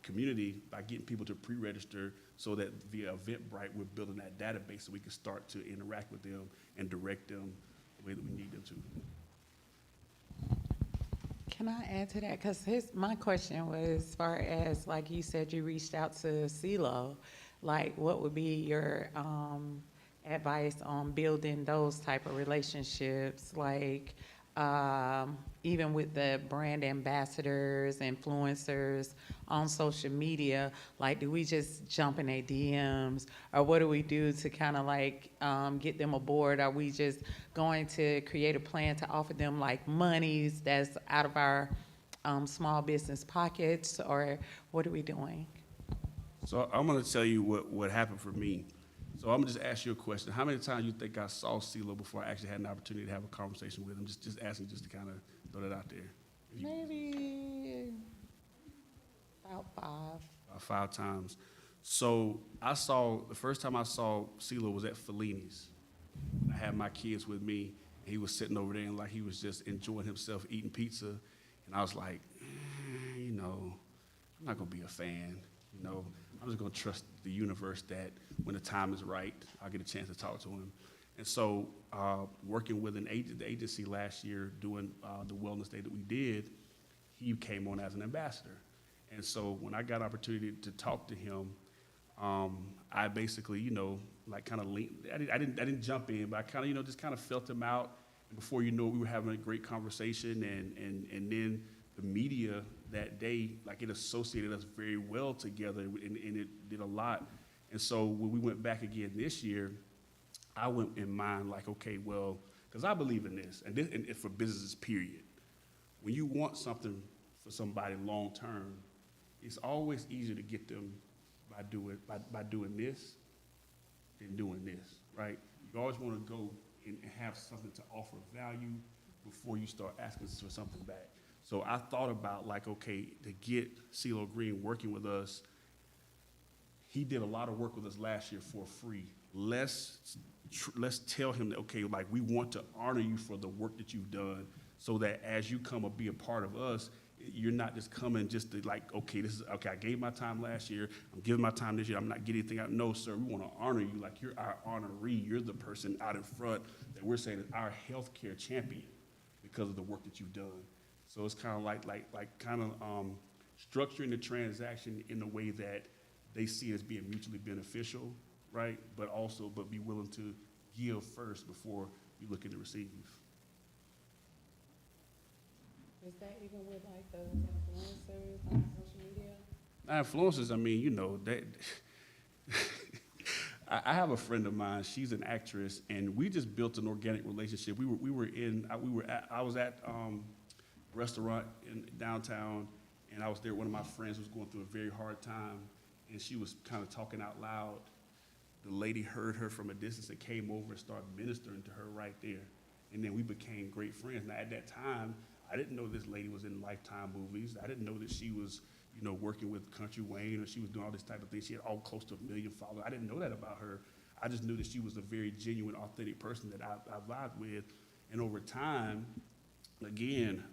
community by getting people to pre-register so that via Eventbrite, we're building that database so we can start to interact with them and direct them the way that we need them to. Can I add to that? Because my question was, as far as, like you said, you reached out to CeeLo, like what would be your advice on building those type of relationships, like even with the brand ambassadors, influencers on social media? Like, do we just jump in their DMs, or what do we do to kind of like get them aboard? Are we just going to create a plan to offer them like monies that's out of our small business pockets, or what are we doing? So I'm gonna tell you what happened for me. So I'm gonna just ask you a question. How many times you think I saw CeeLo before I actually had an opportunity to have a conversation with him? Just asking, just to kind of throw that out there. Maybe about 5. About 5 times. So the first time I saw CeeLo was at Fellini's. I had my kids with me, and he was sitting over there and like he was just enjoying himself eating pizza. And I was like, I'm not gonna be a fan, I'm just gonna trust the universe that when the time is right, I'll get a chance to talk to him. And so, working with the agency last year, doing the wellness day that we did, he came on as an ambassador. And so when I got opportunity to talk to him, I basically, like kind of leaned. I didn't jump in, but I kind of, just kind of felt him out. And before you know it, we were having a great conversation, and then the media that day, like, it associated us very well together, and it did a lot. And so when we went back again this year, I went in mind like, okay, well, because I believe in this, and for businesses, period. When you want something for somebody long term, it's always easier to get them by doing this than doing this, right? You always want to go and have something to offer value before you start asking for something back. So I thought about, like, okay, to get CeeLo Green working with us, he did a lot of work with us last year for free. Let's tell him that, okay, like, we want to honor you for the work that you've done, so that as you come and be a part of us, you're not just coming just to like, okay, I gave my time last year, I'm giving my time this year, I'm not getting anything out. No, sir, we want to honor you like you're our honoree. You're the person out in front that we're saying is our healthcare champion because of the work that you've done. So it's kind of like structuring the transaction in a way that they see it as being mutually beneficial, right? But be willing to give first before you look to receive. Is that even with like the influencers on social media? Influencers, I mean, that. I have a friend of mine. She's an actress, and we just built an organic relationship. I was at a restaurant in downtown, and I was there. One of my friends was going through a very hard time, and she was kind of talking out loud. The lady heard her from a distance and came over and started ministering to her right there, and then we became great friends. Now at that time, I didn't know this lady was in Lifetime movies. I didn't know that she was, working with Country Wayne, or she was doing all this type of things. She had all close to 1 million followers. I didn't know that about her. I just knew that she was a very genuine, authentic person that I vibed with. And over time, again,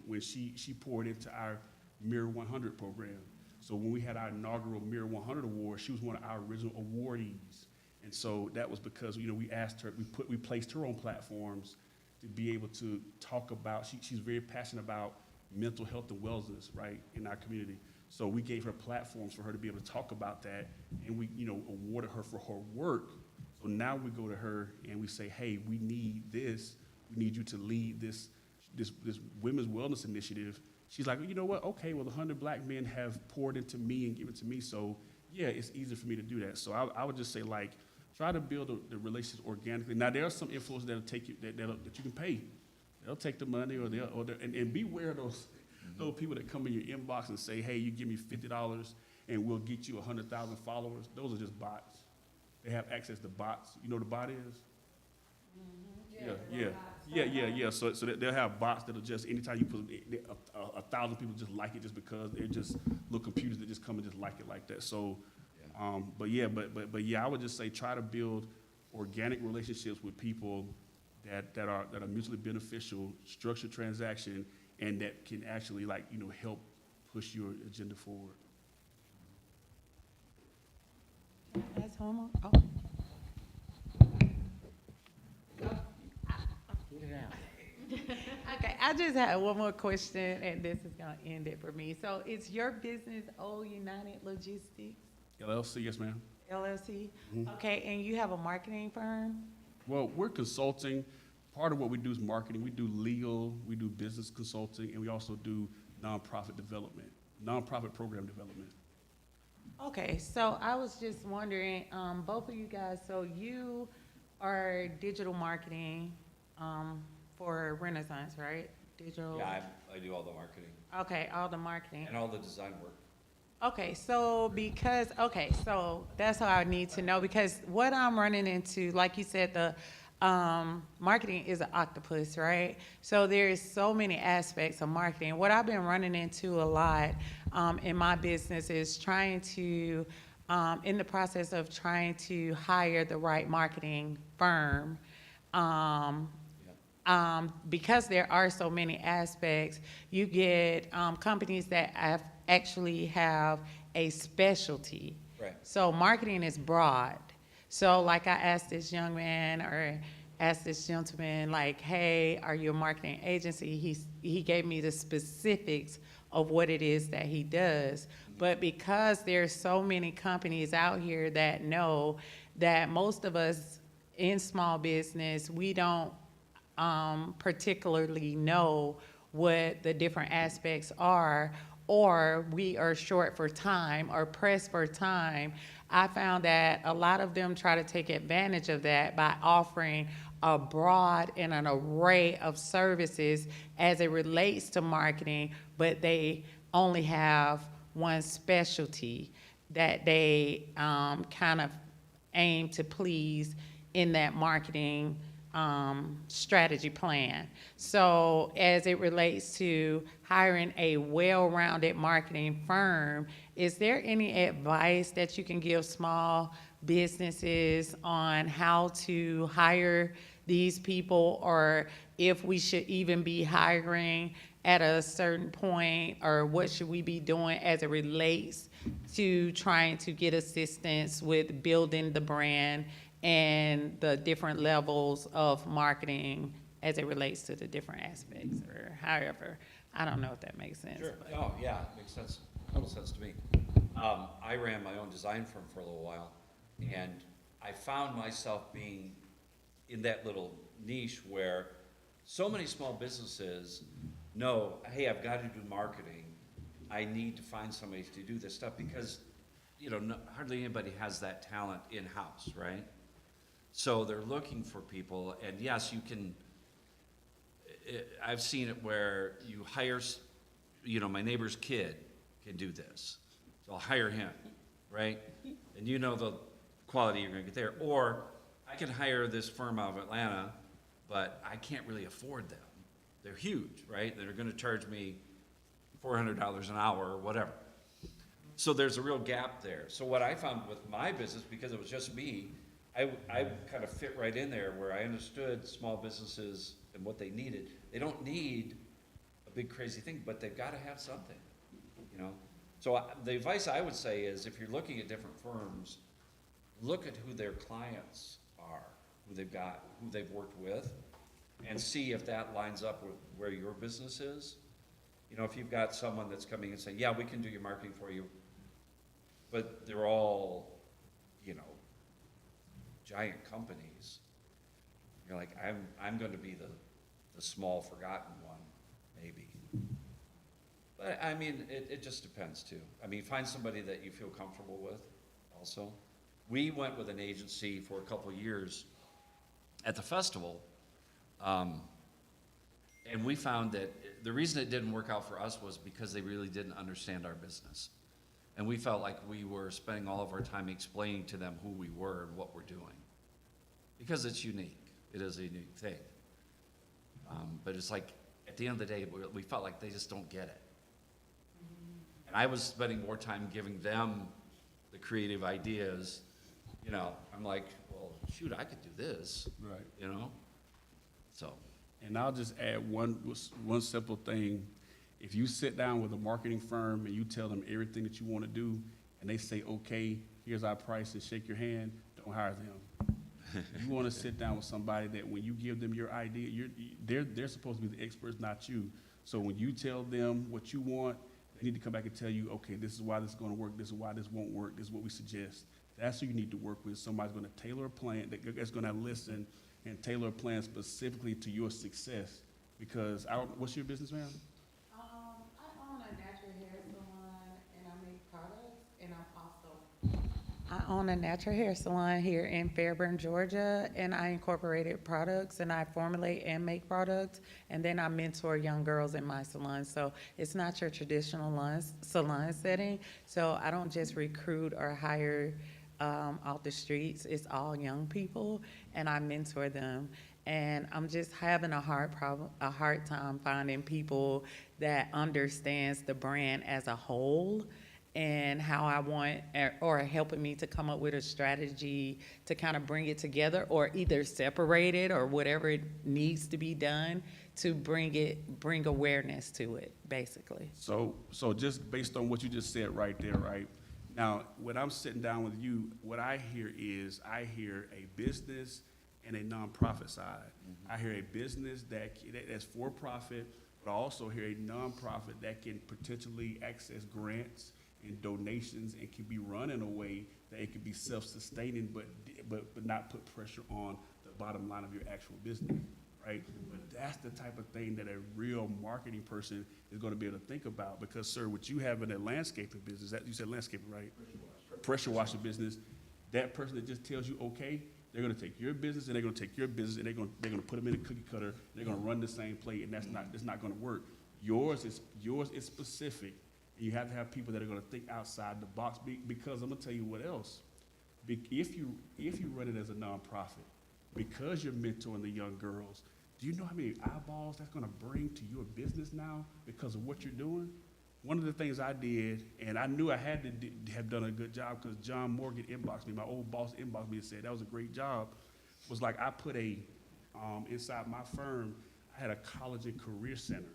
when she poured into our Mirror 100 program. So when we had our inaugural Mirror 100 award, she was one of our original awardees. And so that was because, we asked her, we placed her on platforms to be able to talk about, she's very passionate about mental health and wellness, right, in our community. So we gave her platforms for her to be able to talk about that, and we, awarded her for her work. So now we go to her and we say, hey, we need this. We need you to lead this women's wellness initiative. She's like, you know what? Okay, well, 100 Black men have poured into me and given to me, so yeah, it's easier for me to do that. So I would just say, like, try to build the relationships organically. Now, there are some influencers that'll take you that you can pay. They'll take the money, and beware of those people that come in your inbox and say, hey, you give me $50 and we'll get you 100,000 followers. Those are just bots. They have access to bots. You know what a bot is? Yeah. So they'll have bots that'll just, anytime you put 1,000 people just like it just because they're just little computers that just come and just like it like that. So, but I would just say try to build organic relationships with people that are mutually beneficial, structured transaction, and that can actually help push your agenda forward. That's homework. Oh. Get it out. Okay, I just had one more question, and this is gonna end it for me. So, is your business Old United Logistics? LLC, yes, ma'am. LLC? Okay, and you have a marketing firm? Well, we're consulting. Part of what we do is marketing. We do legal, we do business consulting, and we also do nonprofit development, nonprofit program development. Okay, so I was just wondering, both of you guys, so you are digital marketing, for Renaissance, right? Digital. Yeah, I do all the marketing Okay, all the marketing. and all the design work. Okay, so so that's how I need to know, because what I'm running into, like you said, the marketing is an octopus, right? So there's so many aspects of marketing. What I've been running into a lot in my business is trying to, in the process of trying to hire the right marketing firm. Because there are so many aspects, you get companies that actually have a specialty. Right. So marketing is broad. So like I asked this young man or asked this gentleman, like, hey, are you a marketing agency? He gave me the specifics of what it is that he does. But because there's so many companies out here that know that most of us in small business, we don't particularly know what the different aspects are, or we are short for time or pressed for time, I found that a lot of them try to take advantage of that by offering a broad and an array of services as it relates to marketing, but they only have one specialty that they kind of aim to please in that marketing strategy plan. So as it relates to hiring a well-rounded marketing firm, is there any advice that you can give small businesses on how to hire these people, or if we should even be hiring at a certain point, or what should we be doing as it relates to trying to get assistance with building the brand and the different levels of marketing as it relates to the different aspects, or however. I don't know if that makes sense. Sure. but- Oh, yeah, it makes sense. Total sense to me. I ran my own design firm for a little while, and I found myself being in that little niche where so many small businesses know, hey, I've got to do marketing. I need to find somebody to do this stuff because, you know, hardly anybody has that talent in-house, right? So they're looking for people, and yes, you can, I've seen it where you hire, you know, my neighbor's kid can do this, so I'll hire him, right? And you know the quality you're gonna get there. Or I can hire this firm out of Atlanta, but I can't really afford them. They're huge, right? They're gonna charge me $400 an hour or whatever. So there's a real gap there. So what I found with my business, because it was just me, I kind of fit right in there where I understood small businesses and what they needed. They don't need a big crazy thing, but they've got to have something, you know? So the advice I would say is if you're looking at different firms, look at who their clients are, who they've got, who they've worked with, and see if that lines up with where your business is. You know, if you've got someone that's coming and saying, yeah, we can do your marketing for you, but they're all, you know, giant companies. You're like, I'm going to be the small forgotten one, maybe. But I mean, it just depends too. I mean, find somebody that you feel comfortable with also. We went with an agency for a couple of years at the festival, and we found that the reason it didn't work out for us was because they really didn't understand our business. And we felt like we were spending all of our time explaining to them who we were and what we're doing. Because it's unique. It is a unique thing. But it's like, at the end of the day, we felt like they just don't get it. And I was spending more time giving them the creative ideas. You know, I'm like, well, shoot, I could do this. Right. You know? So. And I'll just add one simple thing. If you sit down with a marketing firm and you tell them everything that you want to do, and they say, okay, here's our price, and shake your hand, don't hire them. You want to sit down with somebody that when you give them your idea, they're supposed to be the experts, not you. So when you tell them what you want, they need to come back and tell you, okay, this is why this is going to work, this is why this won't work, this is what we suggest. That's who you need to work with. Somebody's gonna tailor a plan, that's gonna listen and tailor a plan specifically to your success. Because what's your business, ma'am? I own a natural hair salon and I make products, and I own a natural hair salon here in Fairburn, Georgia, and I incorporated products and I formulate and make products, and then I mentor young girls in my salon. So it's not your traditional salon setting. So I don't just recruit or hire off the streets. It's all young people, and I mentor them. And I'm just having a hard time finding people that understands the brand as a whole and how I want, or helping me to come up with a strategy to kind of bring it together, or either separate it or whatever it needs to be done to bring awareness to it, basically. So just based on what you just said right there, right? Now, when I'm sitting down with you, what I hear a business and a nonprofit side. I hear a business that's for profit, but I also hear a nonprofit that can potentially access grants and donations and can be run in a way that it can be self-sustaining, but not put pressure on the bottom line of your actual business, right? But that's the type of thing that a real marketing person is going to be able to think about. Because, sir, what you have in a landscaping business, you said landscaping, right? Pressure washer business. That person that just tells you, okay, they're going to take your business and they're going to take your business and they're going to put them in a cookie cutter. They're going to run the same play, and it's not going to work. Yours is specific. And you have to have people that are going to think outside the box, because I'm going to tell you what else. If you run it as a nonprofit, because you're mentoring the young girls, do you know how many eyeballs that's going to bring to your business now because of what you're doing? One of the things I did, and I knew I had to have done a good job because John Morgan inboxed me, my old boss inboxed me and said, that was a great job, was like I put inside my firm, I had a college and career center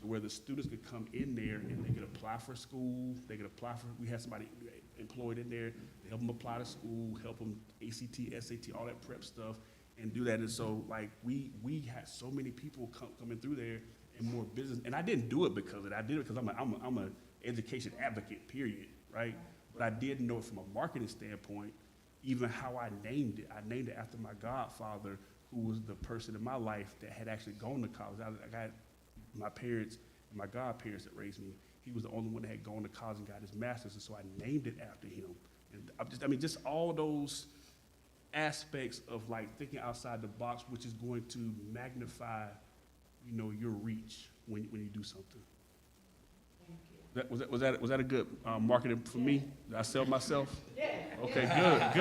where the students could come in there and they could apply for school, we had somebody employed in there to help them apply to school, help them ACT, SAT, all that prep stuff, and do that. And so, like, we had so many people coming through there and more business. And I didn't do it because of it. I did it because I'm an education advocate, period, right? But I did know it from a marketing standpoint, even how I named it. I named it after my godfather, who was the person in my life that had actually gone to college. I got my parents and my godparents that raised me. He was the only one that had gone to college and got his master's, and so I named it after him. And just all those aspects of like thinking outside the box, which is going to magnify, your reach when you do something. Thank you. Was that a good marketing for me? Did I sell myself? Yeah. Okay,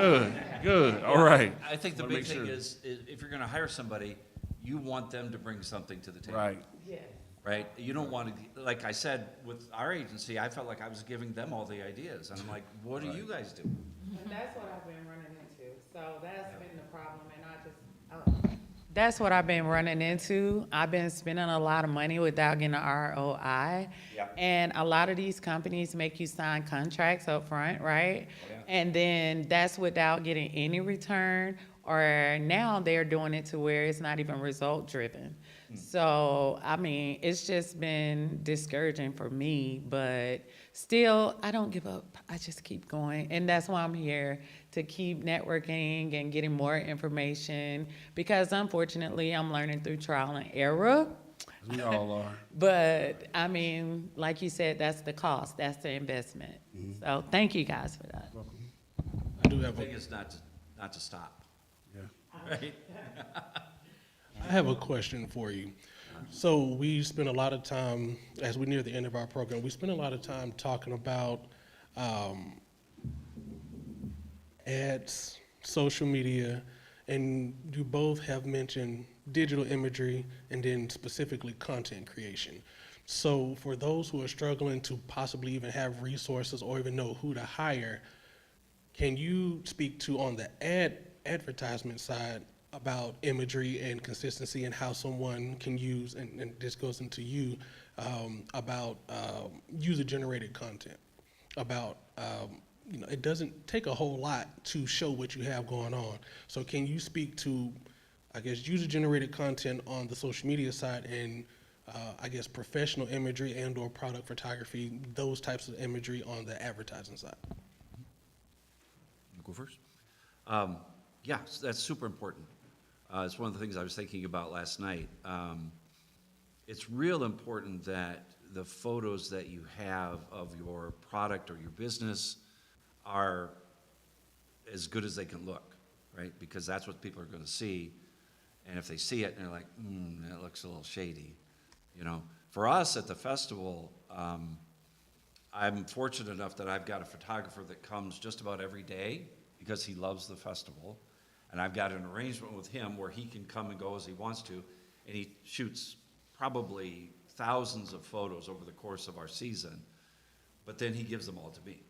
good. All right. I think the Wanna big make thing sure. is if you're gonna hire somebody, you want them to bring something to the table. Right. Yes. Right? You don't want to, like I said, with our agency, I felt like I was giving them all the ideas. And I'm like, what do you guys do? And that's what I've been running into. So that's been the problem, and that's what I've been running into. I've been spending a lot of money without getting an ROI. Yeah. And a lot of these companies make you sign contracts up front, right? Oh, yeah. And then that's without getting any return, or now they're doing it to where it's not even result driven. So, I mean, it's just been discouraging for me, but still, I don't give up. I just keep going. And that's why I'm here, to keep networking and getting more information, because unfortunately, I'm learning through trial and error. We all are. But, I mean, like you said, that's the cost, that's the investment. So, thank you guys for that. I do The have thing is not to stop, Yeah. right? I have a question for you. So we spend a lot of time, as we near the end of our program, we spend a lot of time talking about ads, social media, and you both have mentioned digital imagery and then specifically content creation. So for those who are struggling to possibly even have resources or even know who to hire, can you speak to, on the advertisement side, about imagery and consistency and how someone can use, and this goes into you, about user-generated content, about, it doesn't take a whole lot to show what you have going on. So can you speak to, I guess, user-generated content on the social media side and, I guess, professional imagery and or product photography, those types of imagery on the advertising side? photographers. Yeah, that's super important. It's one of the things I was thinking about last night. It's real important that the photos that you have of your product or your business are as good as they can look, right? Because that's what people are going to see. And if they see it and they're like, that looks a little shady, you know. For us at the festival, I'm fortunate enough that I've got a photographer that comes just about every day because he loves the festival. And I've got an arrangement with him where he can come and go as he wants to. And he shoots probably thousands of photos over the course of our season. But then he gives them all to me.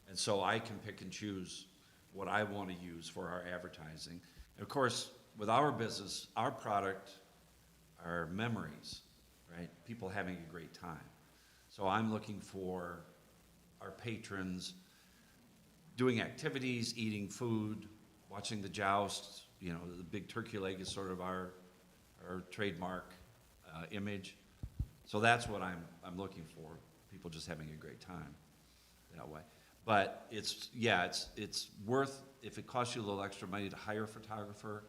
And so I can pick and choose what I want to use for our advertising. And of course, with our business, our product are memories, right? People having a great time. So I'm looking for our patrons doing activities, eating food, watching the joust. You know, the big turkey leg is sort of our trademark image. So that's what I'm looking for, people just having a great time that way. But it's worth, if it costs you a little extra money to hire a photographer,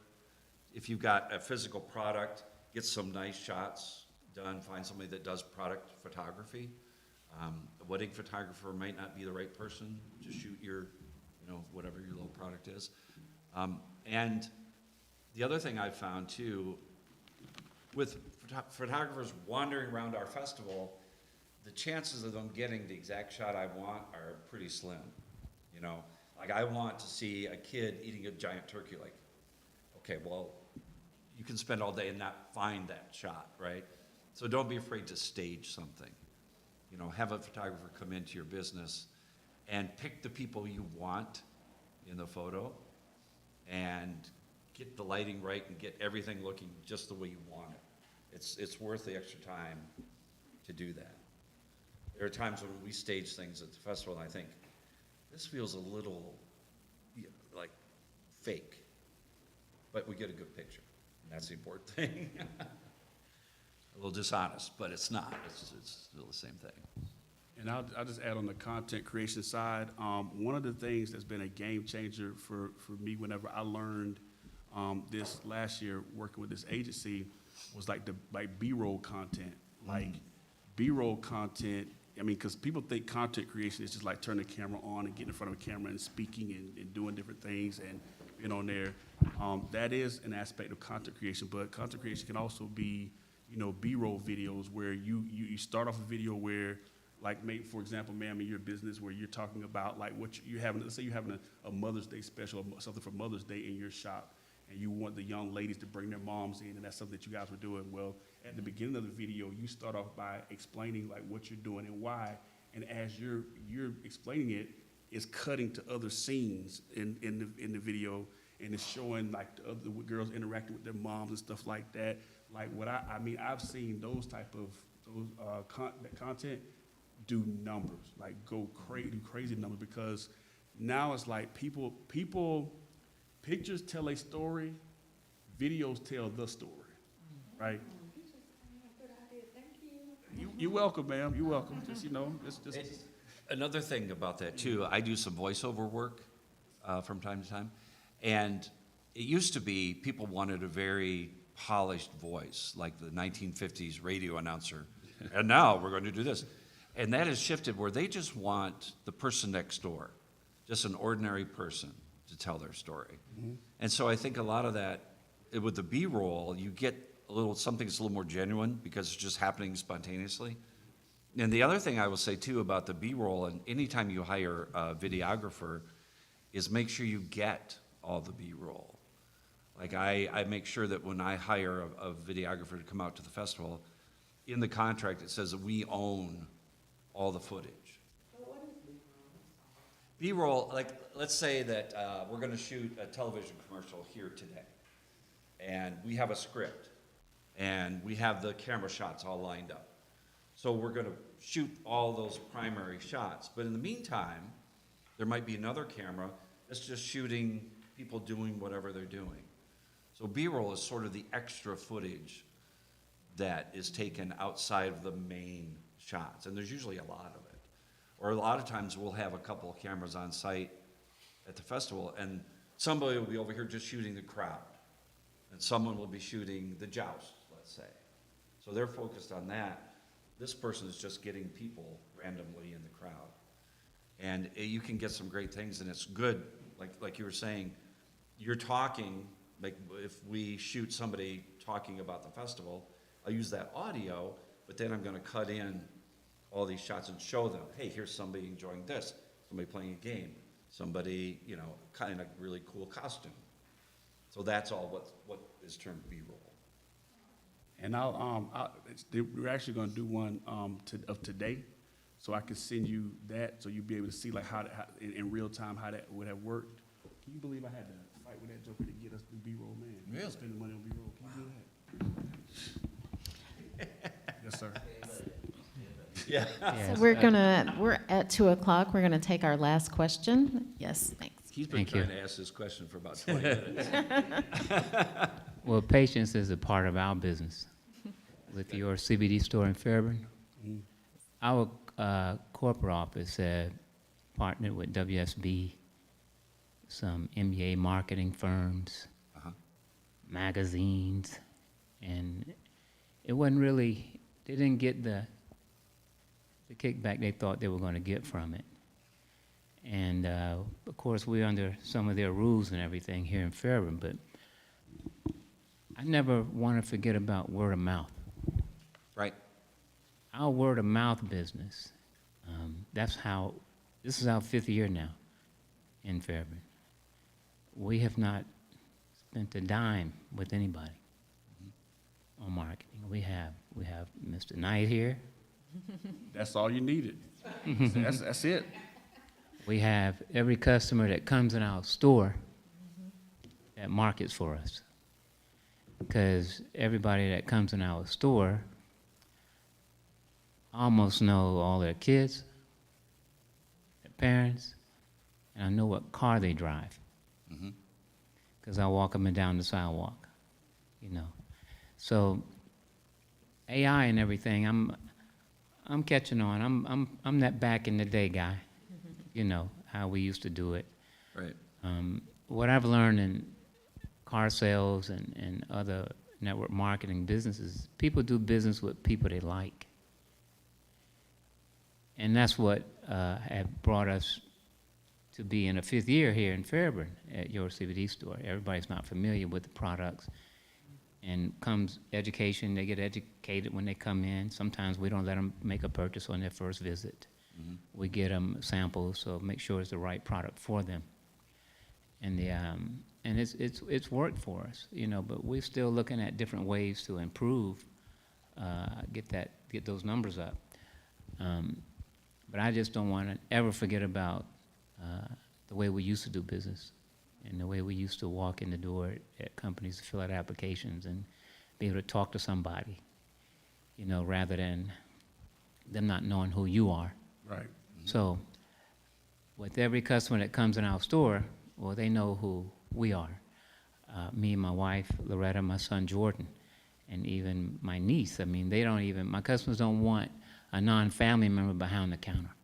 if you've got a physical product, get some nice shots done, find somebody that does product photography. A wedding photographer might not be the right person to shoot your, whatever your little product is. And the other thing I've found too, with photographers wandering around our festival, the chances of them getting the exact shot I want are pretty slim. Like I want to see a kid eating a giant turkey leg. Okay, well, you can spend all day and not find that shot, right? So don't be afraid to stage something. Have a photographer come into your business and pick the people you want in the photo and get the lighting right and get everything looking just the way you want it. It's worth the extra time to do that. There are times when we stage things at the festival and I think, this feels a little like fake, but we get a good picture, and that's the important thing. A little dishonest, but it's not. It's still the same thing. And I'll just add on the content creation side. One of the things that's been a game changer for me whenever I learned this last year working with this agency was like B-roll content. Like B-roll content, because people think content creation is just like turning the camera on and getting in front of a camera and speaking and doing different things and being on there. That is an aspect of content creation, but content creation can also be B-roll videos where you start off a video where, like, maybe, for example, ma'am, in your business where you're talking about, like, what you're having, let's say you're having a Mother's Day special or something for Mother's Day in your shop, and you want the young ladies to bring their moms in, and that's something that you guys were doing. Well, at the beginning of the video, you start off by explaining, like, what you're doing and why, and as you're explaining it, it's cutting to other scenes in the video, and it's showing, like, the other girls interacting with their moms and stuff like that. Like I've seen those type of content do numbers, like do crazy numbers, because now it's like pictures tell a story, videos tell the story, right? You're welcome, ma'am. You're welcome. Just Another thing about that too, I do some voiceover work from time to time, and it used to be people wanted a very polished voice, like the 1950s radio announcer, and now we're going to do this. And that has shifted where they just want the person next door, just an ordinary person to tell their story. Mm-hmm. And so I think a lot of that, with the B-roll, you get something that's a little more genuine because it's just happening spontaneously. And the other thing I will say too about the B-roll, and anytime you hire a videographer, is make sure you get all the B-roll. Like I make sure that when I hire a videographer to come out to the festival, in the contract it says that we own all the footage. So what is B-roll? B-roll, like let's say that we're going to shoot a television commercial here today, and we have a script, and we have the camera shots all lined up. So we're going to shoot all those primary shots, but in the meantime, there might be another camera that's just shooting people doing whatever they're doing. So B-roll is sort of the extra footage that is taken outside of the main shots, and there's usually a lot of it. Or a lot of times we'll have a couple of cameras on site, at the festival, and somebody will be over here just shooting the crowd, and someone will be shooting the joust, let's say. So they're focused on that. This person is just getting people randomly in the crowd. And you can get some great things, and it's good, like you were saying, you're talking, like if we shoot somebody talking about the festival, I'll use that audio, but then I'm gonna cut in all these shots and show them, hey, here's somebody enjoying this, somebody playing a game, somebody, you know, kind of really cool costume. So that's all what is termed B-roll. And we're actually gonna do one, of today, so I can send you that, so you'll be able to see like how in real time, how that would have worked. Can you believe I had to fight with that joker to get us the B-roll, man? Really? Spending money on B-roll, can you do that? Yes, sir. Yeah. So we're at 2:00. We're gonna take our last question. Yes, thanks. He's been Thank you. trying to ask this question for about 20 minutes. Well, patience is a part of our business. With your CBD store in Fairburn, our corporate office had partnered with WSB, some MBA marketing firms, Uh-huh. magazines, and it wasn't really, they didn't get the kickback they thought they were going to get from it. And of course, we're under some of their rules and everything here in Fairburn, but I never want to forget about word of mouth. Right. Our word of mouth business, this is our 5th year now in Fairburn. We have not spent a dime with anybody on marketing. We have Mr. Knight here. That's all you needed. That's it. We have every customer that comes in our store that markets for us. Because everybody that comes in our store almost know all their kids, their parents, and I know what car they drive. Because I walk them down the sidewalk, you know. So AI and everything, I'm catching on. I'm that back in the day guy, you know, how we used to do it. Right. What I've learned in car sales and other network marketing businesses, people do business with people they like. And that's what have brought us to be in a 5th year here in Fairburn at your CBD store. Everybody's not familiar with the products. And comes education, they get educated when they come in. Sometimes we don't let them make a purchase on their first visit. We get them samples, so make sure it's the right product for them. And it's worked for us, you know, but we're still looking at different ways to improve, get those numbers up. But I just don't want to ever forget about the way we used to do business and the way we used to walk in the door at companies to fill out applications and be able to talk to somebody, you know, rather than them not knowing who you are. Right. So with every customer that comes in our store, well, they know who we are. Me and my wife, Loretta, my son, Jordan, and even my niece. I mean, my customers don't want a non-family member behind the counter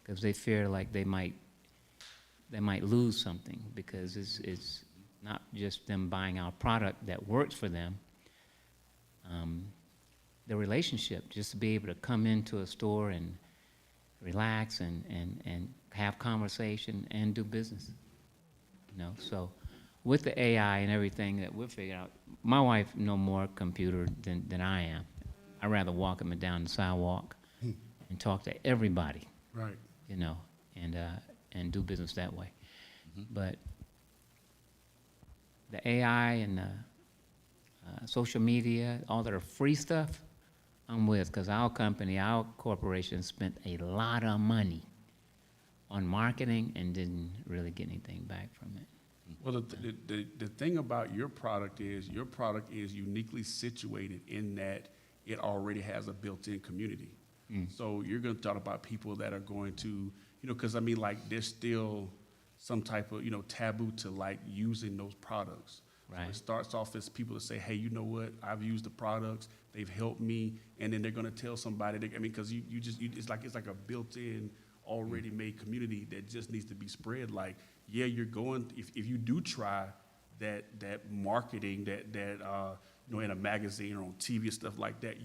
because they fear like they might lose something because it's not just them buying our product that works for them. The relationship, just to be able to come into a store and relax and have conversation and do business. You know, so with the AI and everything that we're figuring out, my wife know more computer than I am. I'd rather walk them down the sidewalk and talk to everybody. Right. You know, and do business that way. But the AI and the social media, all that are free stuff, I'm with, because our company, our corporation spent a lot of money on marketing and didn't really get anything back from it. Well, the thing about your product is uniquely situated in that it already has a built-in community. So you're going to talk about people that are going to, you know, because I mean, like, there's still some type of, you know, taboo to like using those products. Right. So it starts off as people that say, hey, you know what, I've used the products, they've helped me, and then they're going to tell somebody. It's like a built-in already made community that just needs to be spread. Like, yeah, you're going, if you do try that marketing, you know, in a magazine or on TV and stuff like that,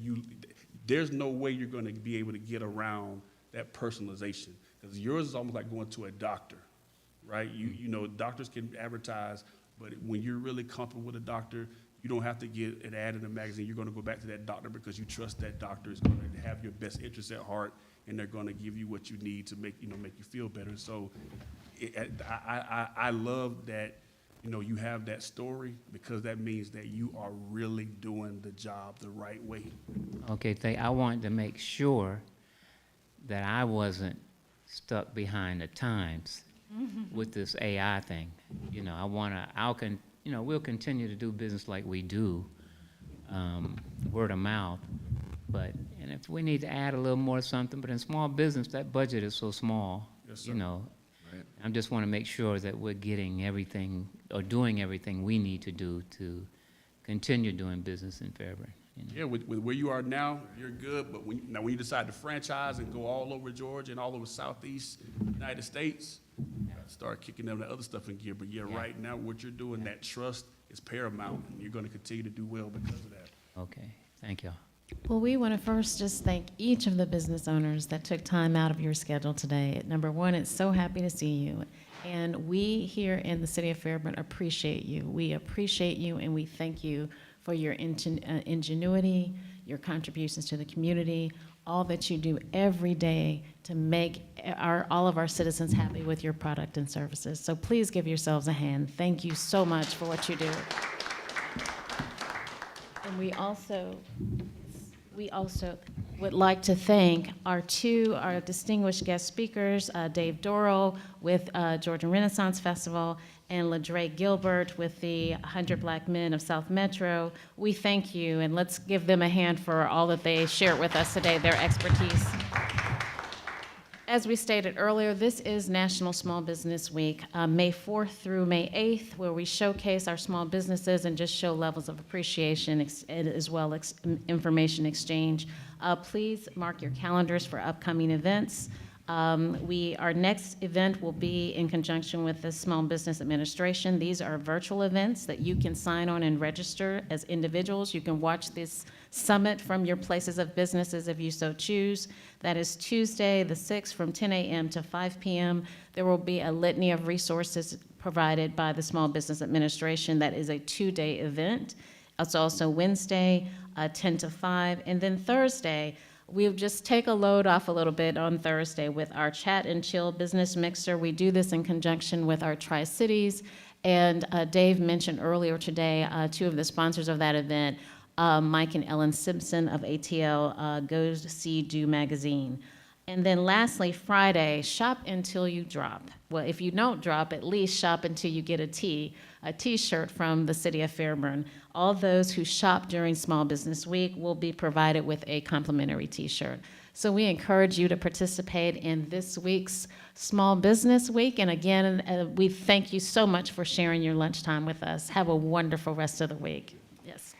there's no way you're gonna be able to get around that personalization. Because yours is almost like going to a doctor, right? You know, doctors can advertise, but when you're really comfortable with a doctor, you don't have to get an ad in a magazine. You're gonna go back to that doctor because you trust that doctor is gonna have your best interests at heart, and they're gonna give you what you need to make you feel better. So I love that, you know, you have that story, because that means that you are really doing the job the right way. Okay, I wanted to make sure that I wasn't stuck behind the times with this AI thing. You know, we'll continue to do business like we do, word of mouth. And if we need to add a little more something, but in small business, that budget is so small, Yes, sir. you know. Right. I just want to make sure that we're getting everything, or doing everything we need to do to continue doing business in Fairburn. You know? Yeah, with where you are now, you're good, but when you decide to franchise and go all over Georgia and all over Southeast United States, you gotta start kicking them the other stuff in gear. But yeah, right now, what you're doing, that trust is paramount, and you're gonna continue to do well because of that. Okay, thank y'all. Well, we want to first just thank each of the business owners that took time out of your schedule today. Number one, it's so happy to see you. And we here in the city of Fairburn appreciate you. We appreciate you, and we thank you for your ingenuity, your contributions to the community, all that you do every day to make all of our citizens happy with your product and services. So please give yourselves a hand. Thank you so much for what you do. And we also would like to thank our distinguished guest speakers, Dave Dorrell with Georgian Renaissance Festival, and LaDre Gilbert with the 100 Black Men of South Metro. We thank you, and let's give them a hand for all that they shared with us today, their expertise. As we stated earlier, this is National Small Business Week, May 4th through May 8th, where we showcase our small businesses and just show levels of appreciation as well as information exchange. Please mark your calendars for upcoming events. Our next event will be in conjunction with the Small Business Administration. These are virtual events that you can sign on and register as individuals. You can watch this summit from your places of businesses if you so choose. That is Tuesday, the 6th, from 10 a.m. to 5 p.m. There will be a litany of resources provided by the Small Business Administration. That is a 2-day event. It's also Wednesday, 10 to 5, and then Thursday, we'll just take a load off a little bit on Thursday with our Chat and Chill Business Mixer. We do this in conjunction with our Tri-Cities, and Dave mentioned earlier today 2 of the sponsors of that event, Mike and Ellen Simpson of ATL, Go See Do Magazine. And then lastly, Friday, shop until you drop. Well, if you don't drop, at least shop until you get a T-shirt from the city of Fairburn. All those who shop during Small Business Week will be provided with a complimentary T-shirt. So we encourage you to participate in this week's Small Business Week. And again, we thank you so much for sharing your lunchtime with us. Have a wonderful rest of the week. Yes.